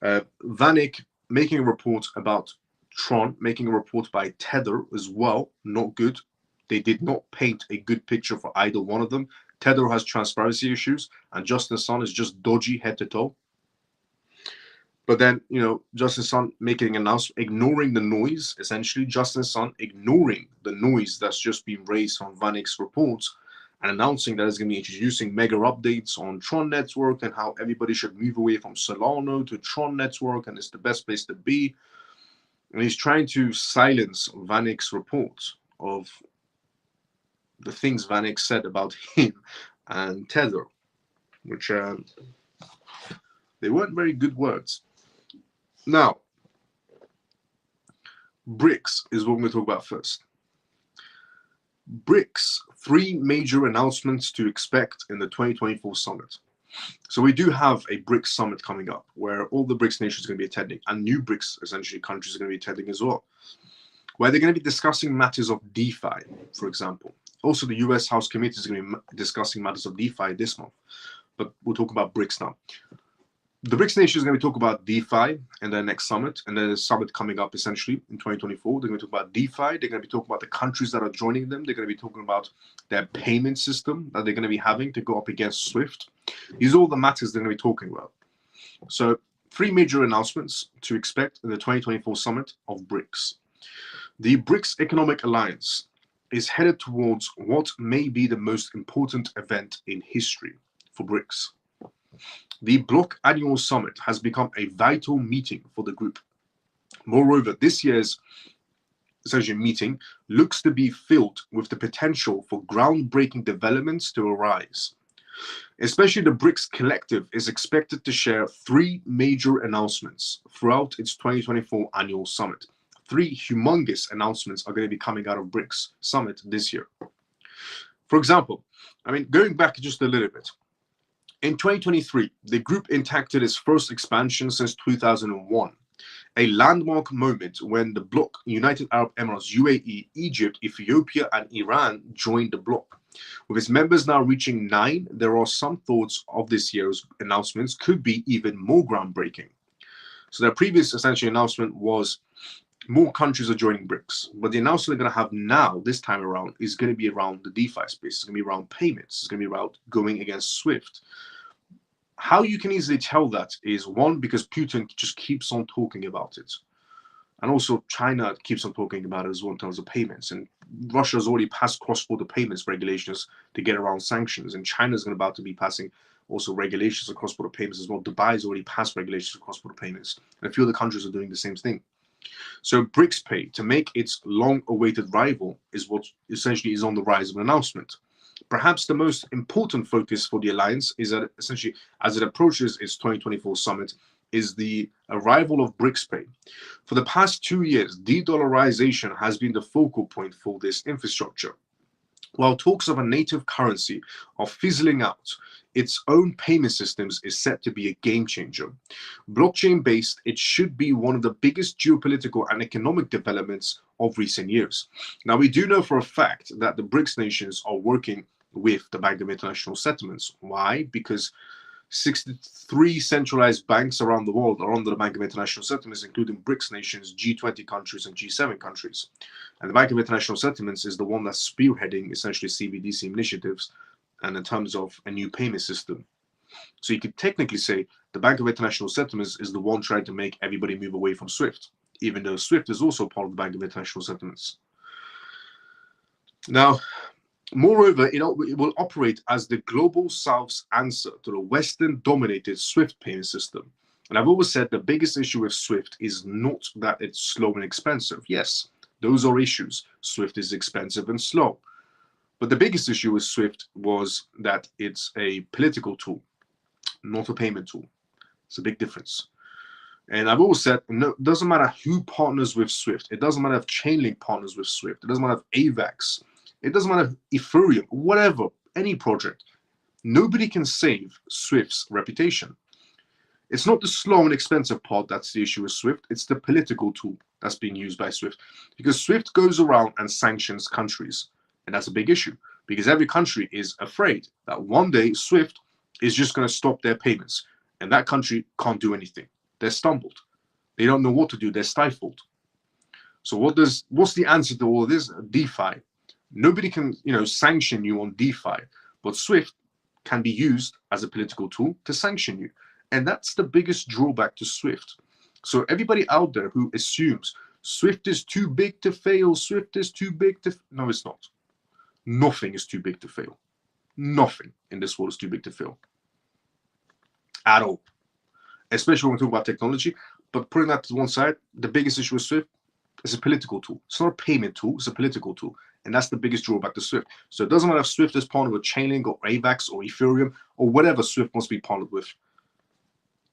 Vanek making a report about Tron, making a report by Tether as well, not good. They did not paint a good picture for either one of them. Tether has transparency issues, and Justin Sun is just dodgy head to toe. But then, Justin Sun making an announcement, ignoring the noise, essentially, Justin Sun ignoring the noise that's just been raised from Vanex's reports and announcing that it's going to be introducing mega updates on Tron Network and how everybody should move away from Solana to Tron Network and it's the best place to be. And he's trying to silence Vanex's reports of the things Vanex said about him and Tether, which they weren't very good words. Now, BRICS is what we're going to talk about first. BRICS, 3 major announcements to expect in the 2024 summit. So we do have a BRICS summit coming up where all the BRICS nations are going to be attending and new BRICS, essentially, countries are going to be attending as well, where they're going to be discussing matters of DeFi, for example. Also, the US House Committee is going to be discussing matters of DeFi this month, but we'll talk about BRICS now. The BRICS nations are going to talk about DeFi in their next summit, and there's a summit coming up essentially in 2024. They're going to talk about DeFi. They're going to be talking about the countries that are joining them. They're going to be talking about their payment system that they're going to be having to go up against SWIFT. These are all the matters they're going to be talking about. So 3 major announcements to expect in the 2024 summit of BRICS. The BRICS Economic Alliance is headed towards what may be the most important event in history for BRICS. The bloc annual summit has become a vital meeting for the group. Moreover, this year's essentially meeting looks to be filled with the potential for groundbreaking developments to arise. Especially the BRICS Collective is expected to share 3 major announcements throughout its 2024 annual summit. 3 humongous announcements are going to be coming out of BRICS Summit this year. For example, going back just a little bit, in 2023, the group enacted its first expansion since 2001, a landmark moment when the bloc, United Arab Emirates, UAE, Egypt, Ethiopia, and Iran joined the bloc. With its members now reaching 9, there are some thoughts of this year's announcements could be even more groundbreaking. So their previous essentially announcement was more countries are joining BRICS, but the announcement they're going to have now, this time around, is going to be around the DeFi space. It's going to be around payments. It's going to be around going against SWIFT. How you can easily tell that is, 1, because Putin just keeps on talking about it. And also China keeps on talking about it as well in terms of payments. And Russia has already passed cross-border payments regulations to get around sanctions. And China's about to be passing also regulations of cross-border payments as well. Dubai has already passed regulations of cross-border payments. And a few other countries are doing the same thing. So BRICS Pay, to make its long-awaited rival, is what essentially is on the rise of an announcement. Perhaps the most important focus for the alliance is that essentially, as it approaches its 2024 summit, is the arrival of BRICS Pay. For the past 2 years, de-dollarization has been the focal point for this infrastructure. While talks of a native currency are fizzling out, its own payment systems is set to be a game changer. Blockchain-based, it should be one of the biggest geopolitical and economic developments of recent years. Now, we do know for a fact that the BRICS nations are working with the Bank of International Settlements. Why? Because 63 centralized banks around the world are under the Bank of International Settlements, including BRICS nations, G20 countries, and G7 countries. And the Bank of International Settlements is the one that's spearheading essentially CBDC initiatives and in terms of a new payment system. So you could technically say the Bank of International Settlements is the one trying to make everybody move away from SWIFT, even though SWIFT is also part of the Bank of International Settlements. Now, moreover, it will operate as the Global South's answer to the Western-dominated SWIFT payment system. And I've always said the biggest issue with SWIFT is not that it's slow and expensive. Yes, those are issues. SWIFT is expensive and slow. But the biggest issue with SWIFT was that it's a political tool, not a payment tool. It's a big difference. And I've always said, no, it doesn't matter who partners with SWIFT. It doesn't matter if Chainlink partners with SWIFT. It doesn't matter if AVAX. It doesn't matter if Ethereum, whatever, any project. Nobody can save SWIFT's reputation. It's not the slow and expensive part that's the issue with SWIFT. It's the political tool that's being used by SWIFT. Because SWIFT goes around and sanctions countries. And that's a big issue. Because every country is afraid that one day SWIFT is just going to stop their payments. And that country can't do anything. They're stumbled. They don't know what to do. They're stifled. So what's the answer to all of this? DeFi. Nobody can, sanction you on DeFi, but SWIFT can be used as a political tool to sanction you. And that's the biggest drawback to SWIFT. So everybody out there who assumes SWIFT is too big to fail, SWIFT is too big to... No, it's not. Nothing is too big to fail. Nothing in this world is too big to fail. At all. Especially when we talk about technology. But putting that to one side, the biggest issue with SWIFT is a political tool. It's not a payment tool, it's a political tool. And that's the biggest drawback to SWIFT. So it doesn't matter if SWIFT is partnered with Chainlink or AVAX or Ethereum or whatever SWIFT wants to be partnered with.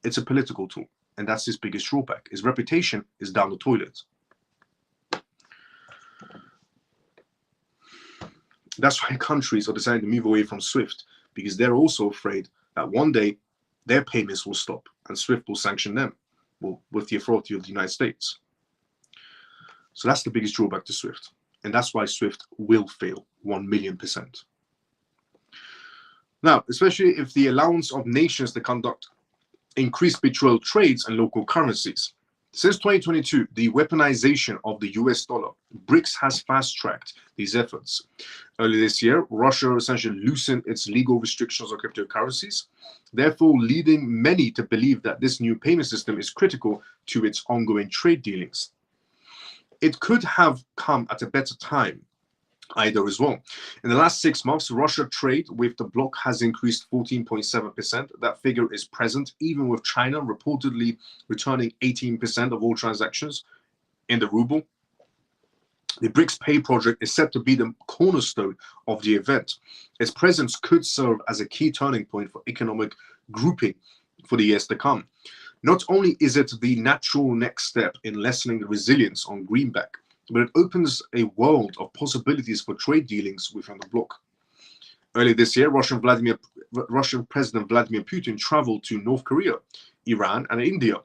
It's a political tool. And that's his biggest drawback. His reputation is down the toilet. That's why countries are deciding to move away from SWIFT, because they're also afraid that one day their payments will stop and SWIFT will sanction them with the authority of the United States. So that's the biggest drawback to SWIFT. And that's why SWIFT will fail 1,000,000%. Now, especially if the allowance of nations to conduct increased bilateral trades and local currencies. Since 2022, the weaponization of the US dollar, BRICS has fast-tracked these efforts. Earlier this year, Russia essentially loosened its legal restrictions on cryptocurrencies, therefore leading many to believe that this new payment system is critical to its ongoing trade dealings. It could have come at a better time either as well. In the last 6 months, Russia trade with the bloc has increased 14.7%. That figure is present even with China reportedly returning 18% of all transactions in the ruble. The BRICS Pay project is set to be the cornerstone of the event. Its presence could serve as a key turning point for economic grouping for the years to come. Not only is it the natural next step in lessening the resilience on greenback, but it opens a world of possibilities for trade dealings within the bloc. Earlier this year, Russian President Vladimir Putin traveled to North Korea, Iran, and India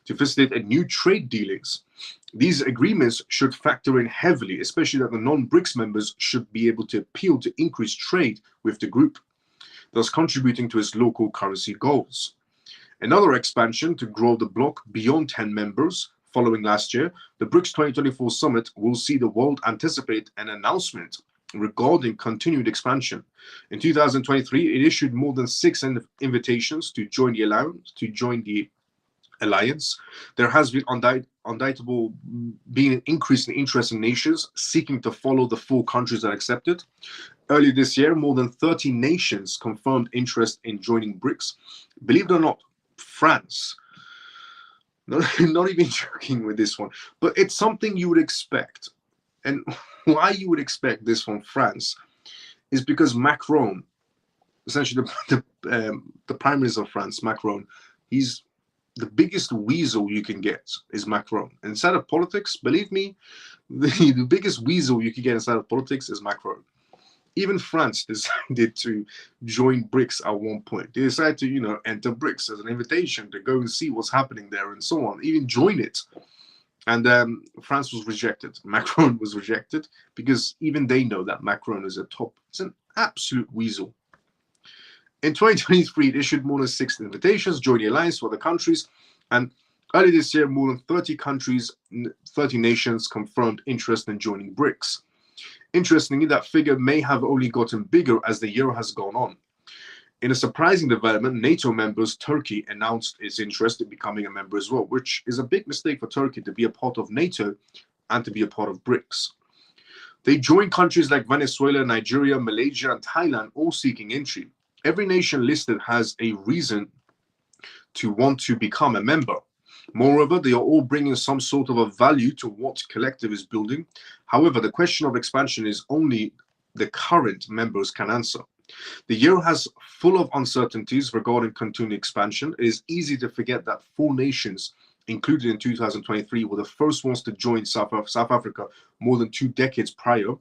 to facilitate new trade dealings. These agreements should factor in heavily, especially that the non-BRICS members should be able to appeal to increase trade with the group, thus contributing to its local currency goals. Another expansion to grow the bloc beyond 10 members. Following last year, the BRICS 2024 summit will see the world anticipate an announcement regarding continued expansion. In 2023, it issued more than 6 invitations to join the alliance. There has been undoubtedly been an increase in interest in nations seeking to follow the 4 countries that accepted. Earlier this year, more than 30 nations confirmed interest in joining BRICS. Believe it or not, France. Not even joking with this one, but it's something you would expect. And why you would expect this from France is because Macron, essentially the Prime Minister of France, Macron, he's the biggest weasel you can get is Macron. Inside of politics, believe me, the biggest weasel you can get inside of politics is Macron. Even France decided to join BRICS at one point. They decided to, enter BRICS as an invitation to go and see what's happening there and so on, even join it. And France was rejected. Macron was rejected because even they know that Macron is it's an absolute weasel. In 2023, it issued more than 6 invitations, joined the alliance for other countries, and early this year, more than 30 countries, 30 nations confirmed interest in joining BRICS. Interestingly, that figure may have only gotten bigger as the year has gone on. In a surprising development, NATO members Turkey announced its interest in becoming a member as well, which is a big mistake for Turkey to be a part of NATO and to be a part of BRICS. They joined countries like Venezuela, Nigeria, Malaysia, and Thailand, all seeking entry. Every nation listed has a reason to want to become a member. Moreover, they are all bringing some sort of a value to what collective is building. However, the question of expansion is only the current members can answer. The year has full of uncertainties regarding continued expansion. It is easy to forget that 4 nations included in 2023 were the first ones to join South Africa more than 2 decades prior.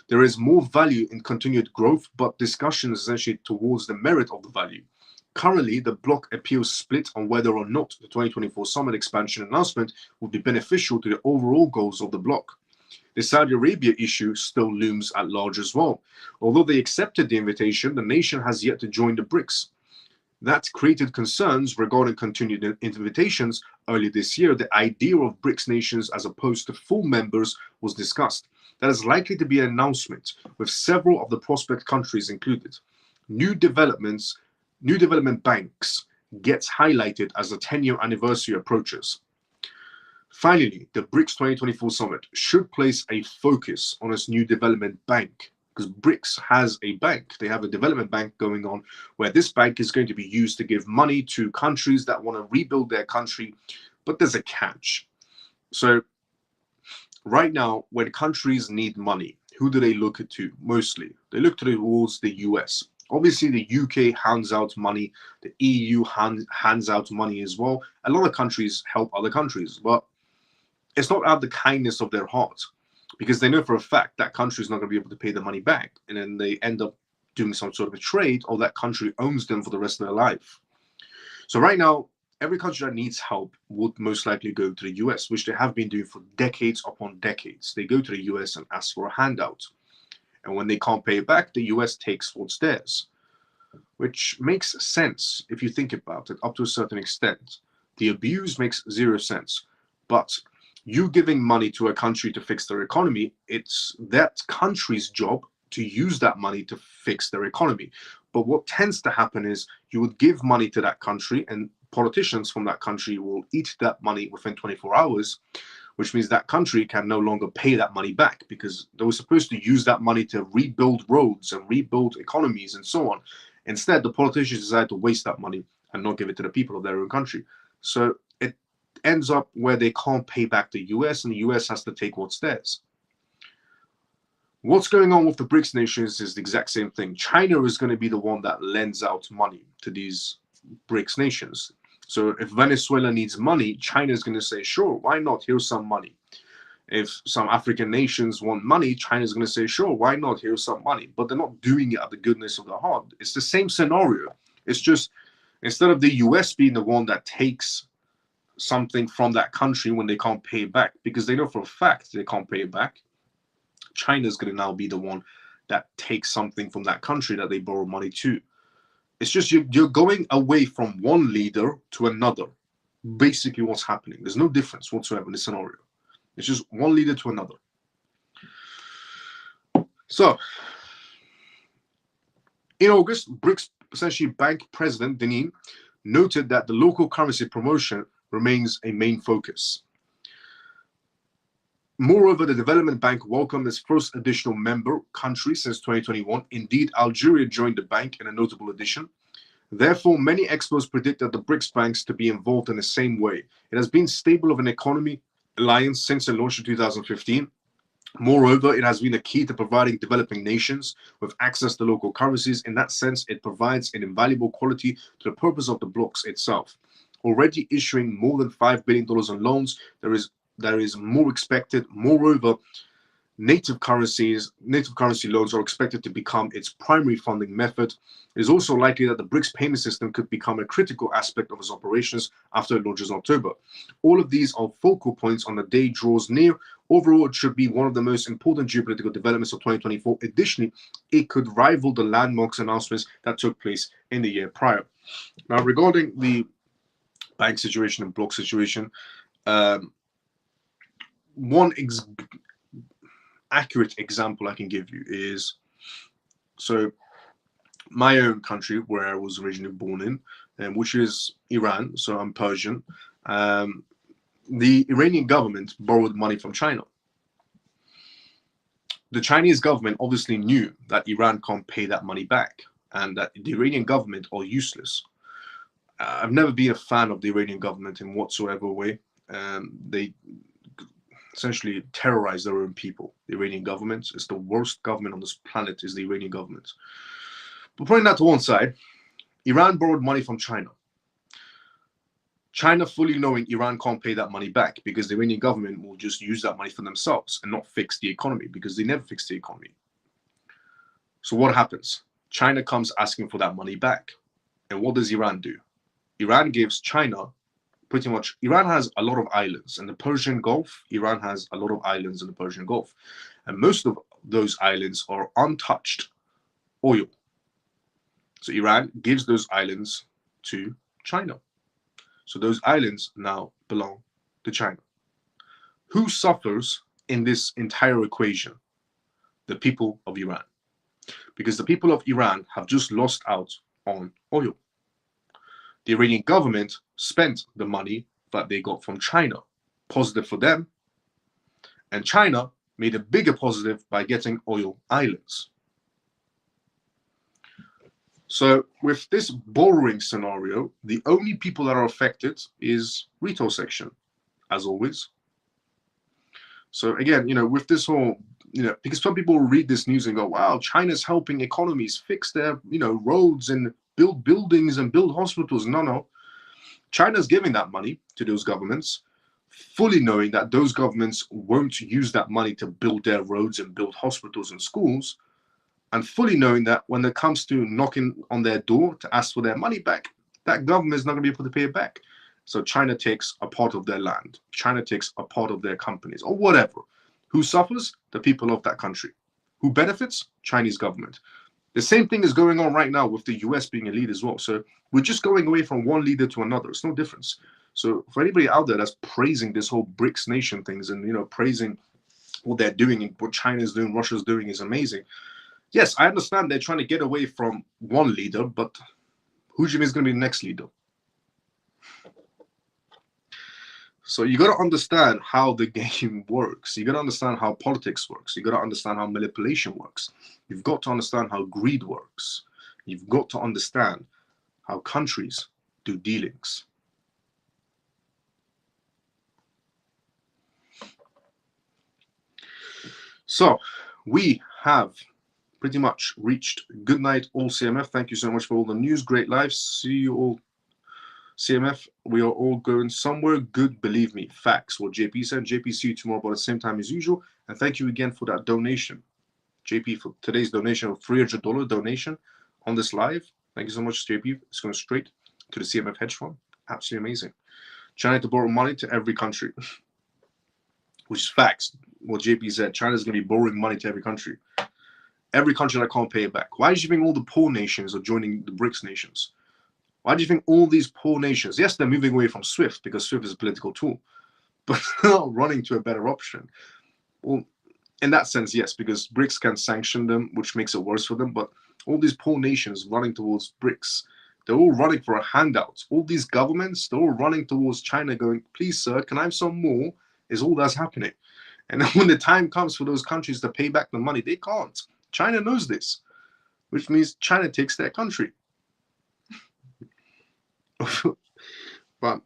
There is more value in continued growth, but discussion is essentially towards the merit of the value. Currently, the bloc appears split on whether or not the 2024 summit expansion announcement would be beneficial to the overall goals of the bloc. The Saudi Arabia issue still looms at large as well. Although they accepted the invitation, the nation has yet to join the BRICS. That created concerns regarding continued invitations. Earlier this year, the idea of BRICS nations as opposed to full members was discussed. That is likely to be an announcement, with several of the prospect countries included. New development banks, gets highlighted as the 10-year anniversary approaches. Finally, the BRICS 2024 summit should place a focus on its new development bank, because BRICS has a bank. They have a development bank going on where this bank is going to be used to give money to countries that want to rebuild their country, but there's a catch. So right now, when countries need money, who do they look to mostly? They look towards the US. Obviously, the UK hands out money. The EU hands out money as well. A lot of countries help other countries, but it's not out of the kindness of their heart, because they know for a fact that country is not going to be able to pay the money back. And then they end up doing some sort of a trade, or that country owns them for the rest of their life. So right now, every country that needs help would most likely go to the US, which they have been doing for decades upon decades. They go to the US and ask for a handout. And when they can't pay it back, the US takes what's theirs, which makes sense if you think about it up to a certain extent. The abuse makes zero sense. But you giving money to a country to fix their economy, it's that country's job to use that money to fix their economy. But what tends to happen is you would give money to that country, and politicians from that country will eat that money within 24 hours, which means that country can no longer pay that money back, because they were supposed to use that money to rebuild roads and rebuild economies and so on. Instead, the politicians decide to waste that money and not give it to the people of their own country. So it ends up where they can't pay back the US, and the US has to take what's theirs. What's going on with the BRICS nations is the exact same thing. China is going to be the one that lends out money to these BRICS nations. So if Venezuela needs money, China is going to say, sure, why not? Here's some money. If some African nations want money, China is going to say, sure, why not? Here's some money. But they're not doing it out of the goodness of their heart. It's the same scenario. It's just, instead of the US being the one that takes something from that country when they can't pay it back, because they know for a fact they can't pay it back, China is going to now be the one that takes something from that country that they borrow money to. It's just you're going away from one leader to another. Basically what's happening. There's no difference whatsoever in this scenario. It's just one leader to another. So, in August, BRICS essentially bank president Denin noted that the local currency promotion remains a main focus. Moreover, the Development Bank welcomed its first additional member country since 2021. Indeed, Algeria joined the bank in a notable addition. Therefore, many experts predict that the BRICS banks to be involved in the same way. It has been stable of an economy alliance since it launched in 2015. Moreover, it has been a key to providing developing nations with access to local currencies. In that sense, it provides an invaluable quality to the purpose of the blocks itself. Already issuing more than $5 billion in loans, there is more expected. Moreover, native currency loans are expected to become its primary funding method. It is also likely that the BRICS payment system could become a critical aspect of its operations after it launches in October. All of these are focal points on the day draws near. Overall, it should be one of the most important geopolitical developments of 2024. Additionally, it could rival the landmarks announcements that took place in the year prior. Now, regarding the bank situation and block situation, one accurate example I can give you is, so my own country where I was originally born in, which is Iran, so I'm Persian. The Iranian government borrowed money from China. The Chinese government obviously knew that Iran can't pay that money back and that the Iranian government are useless. I've never been a fan of the Iranian government in whatsoever way. They essentially terrorize their own people. The Iranian government is the worst government on this planet, is the Iranian government. But putting that to one side, Iran borrowed money from China. China fully knowing Iran can't pay that money back because the Iranian government will just use that money for themselves and not fix the economy, because they never fix the economy. So what happens? China comes asking for that money back. And what does Iran do? Iran gives China pretty much, Iran has a lot of islands in the Persian Gulf. Iran has a lot of islands in the Persian Gulf. And most of those islands are untouched oil. So Iran gives those islands to China. So those islands now belong to China. Who suffers in this entire equation? The people of Iran. Because the people of Iran have just lost out on oil. The Iranian government spent the money that they got from China. Positive for them. And China made a bigger positive by getting oil islands. So with this borrowing scenario, the only people that are affected is retail section, as always. So again, with this whole, because some people read this news and go, wow, China's helping economies fix their, roads and build buildings and build hospitals. No. China's giving that money to those governments, fully knowing that those governments won't use that money to build their roads and build hospitals and schools, and fully knowing that when it comes to knocking on their door to ask for their money back, that government is not going to be able to pay it back. So China takes a part of their land. China takes a part of their companies or whatever. Who suffers? The people of that country. Who benefits? Chinese government. The same thing is going on right now with the US being a lead as well. So we're just going away from one leader to another. It's no difference. So for anybody out there that's praising this whole BRICS nation things and, praising what they're doing and what China's doing, Russia's doing is amazing. Yes, I understand they're trying to get away from one leader, but who do you think is going to be the next leader? So you got to understand how the game works. You got to understand how politics works. You got to understand how manipulation works. You've got to understand how greed works. You've got to understand how countries do dealings. So we have pretty much reached good night, all CMF. Thank you so much for all the news. Great live. See you all. CMF, we are all going somewhere good, believe me. Facts. What JP said. JP, see you tomorrow about the same time as usual. And thank you again for that donation. JP, for today's donation of $300 donation on this live. Thank you so much, JP. It's going straight to the CMF hedge fund. Absolutely amazing. China to borrow money to every country, which is facts. What JP said, China's going to be borrowing money to every country. Every country that can't pay it back. Why do you think all the poor nations are joining the BRICS nations? Why do you think all these poor nations, yes, they're moving away from SWIFT because SWIFT is a political tool, but they're not running to a better option? Well, in that sense, yes, because BRICS can sanction them, which makes it worse for them. But all these poor nations running towards BRICS, they're all running for a handout. All these governments, they're all running towards China going, please, sir, can I have some more? Is all that's happening. And then when the time comes for those countries to pay back the money, they can't. China knows this, which means China takes their country. But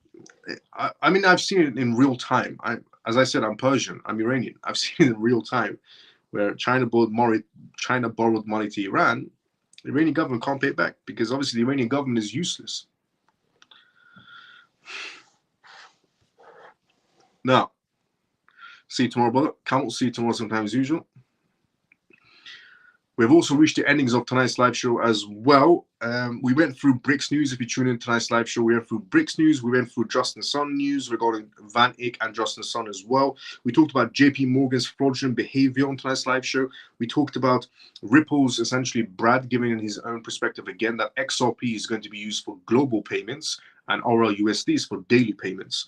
I mean, I've seen it in real time. As I said, I'm Persian, I'm Iranian. I've seen it in real time where China borrowed money to Iran. The Iranian government can't pay it back because obviously the Iranian government is useless. Now, see you tomorrow, brother. Camel, see you tomorrow sometime as usual. We've also reached the endings of tonight's live show as well. We went through BRICS news. If you tune in tonight's live show, we went through BRICS news. We went through Justin Sun news regarding Van Eyck and Justin Sun as well. We talked about JP Morgan's fraudulent behavior on tonight's live show. We talked about Ripple's, essentially Brad giving in his own perspective again that XRP is going to be used for global payments and RLUSD is for daily payments,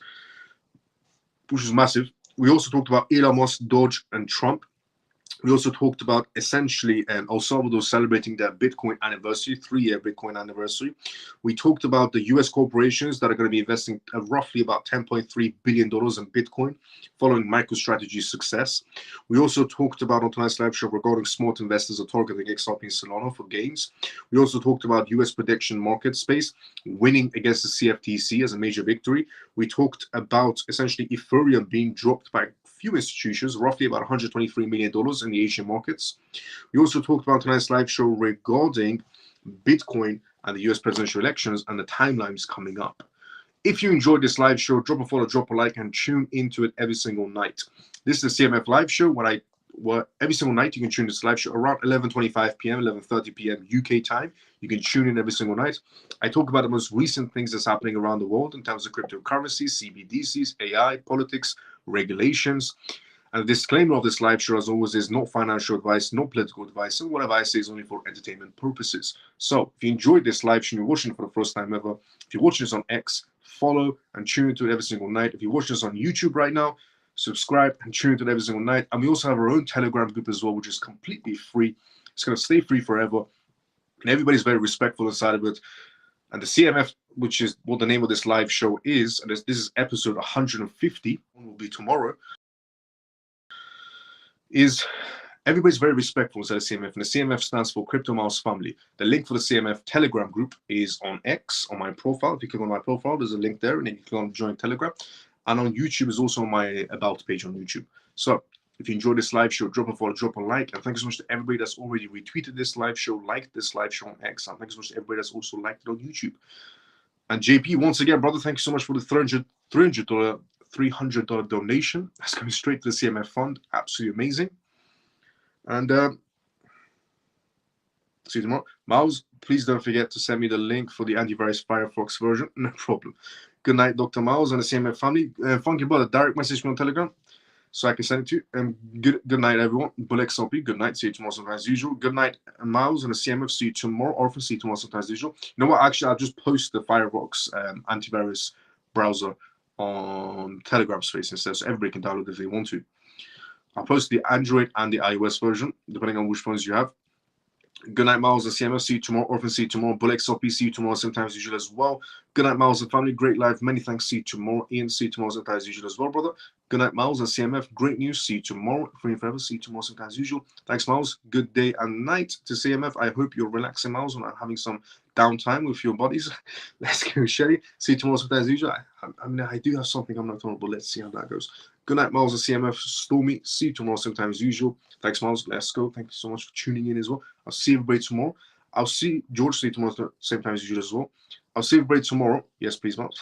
which is massive. We also talked about Elon Musk, Dodge, and Trump. We also talked about essentially El Salvador celebrating their Bitcoin anniversary, 3-year Bitcoin anniversary. We talked about the US corporations that are going to be investing roughly about $10.3 billion in Bitcoin following MicroStrategy's success. We also talked about on tonight's live show regarding smart investors are targeting XRP and Solana for gains. We also talked about US prediction market space winning against the CFTC as a major victory. We talked about essentially Ethereum being dropped by few institutions, roughly about $123 million in the Asian markets. We also talked about tonight's live show regarding Bitcoin and the US presidential elections and the timelines coming up. If you enjoyed this live show, drop a follow, drop a like, and tune into it every single night. This is the CMF live show. Every single night you can tune this live show around 11:25 p.m., 11:30 p.m. UK time. You can tune in every single night. I talk about the most recent things that's happening around the world in terms of cryptocurrencies, CBDCs, AI, politics, regulations. And the disclaimer of this live show, as always, is not financial advice, not political advice, and whatever I say is only for entertainment purposes. So if you enjoyed this live show, you're watching it for the first time ever, if you're watching this on X, follow and tune into it every single night. If you're watching this on YouTube right now, subscribe and tune into it every single night. And we also have our own Telegram group as well, which is completely free. It's going to stay free forever. And everybody's very respectful inside of it. And the CMF which is what the name of this live show is, and this is episode 150, will be tomorrow, is everybody's very respectful inside the CMF, and the CMF stands for Crypto Mouse Family. The link for the CMF Telegram group is on X, on my profile. If you click on my profile, there's a link there, and then you click on Join Telegram. And on YouTube is also on my About page on YouTube. So if you enjoyed this live show, drop a follow, drop a like, and thank you so much to everybody that's already retweeted this live show, liked this live show on X, and thank you so much to everybody that's also liked it on YouTube. And JP, once again, brother, thank you so much for the $300 donation. That's coming straight to the CMF fund. Absolutely amazing. And see you tomorrow. Miles, please don't forget to send me the link for the antivirus Firefox version. No problem. Good night, Dr. Miles and the CMF family. Funky brother, direct message me on Telegram so I can send it to you. And good night, everyone. Bull XLP, good night. See you tomorrow sometimes as usual. Good night, Miles and the CMF. See you tomorrow. Orphan, see you tomorrow sometimes as usual. You know what? Actually, I'll just post the Firefox antivirus browser on Telegram space instead, so everybody can download it if they want to. I'll post the Android and the iOS version, depending on which phones you have. Good night, Miles and CMF. See you tomorrow. Orphan, see you tomorrow. Bull XLP, see you tomorrow sometimes as usual as well. Good night, Miles and family. Great life. Many thanks. See you tomorrow. Ian, see you tomorrow sometimes as usual as well, brother. Good night, Miles and CMF. Great news. See you tomorrow. Free and forever. See you tomorrow sometimes as usual. Thanks, Miles. Good day and night to CMF. I hope you're relaxing, Miles, and having some downtime with your bodies. Let's go, Shelly. See you tomorrow sometimes as usual. I mean, I do have something I'm not talking about, but let's see how that goes. Good night, Miles and CMF. Stormy. See you tomorrow sometimes as usual. Thanks, Miles. Let's go. Thank you so much for tuning in as well. I'll see everybody tomorrow. I'll see George. See you tomorrow same time as usual as well. I'll see everybody tomorrow. Yes, please, Miles.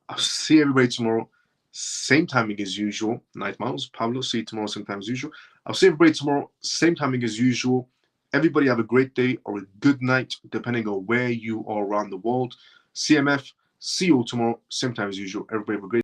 I'll see everybody tomorrow. Same timing as usual. Night, Miles. Pablo, see you tomorrow same time as usual. I'll see everybody tomorrow. Same timing as usual. Everybody have a great day or a good night, depending on where you are around the world. CMF, see you all tomorrow. Same time as usual. Everybody have a great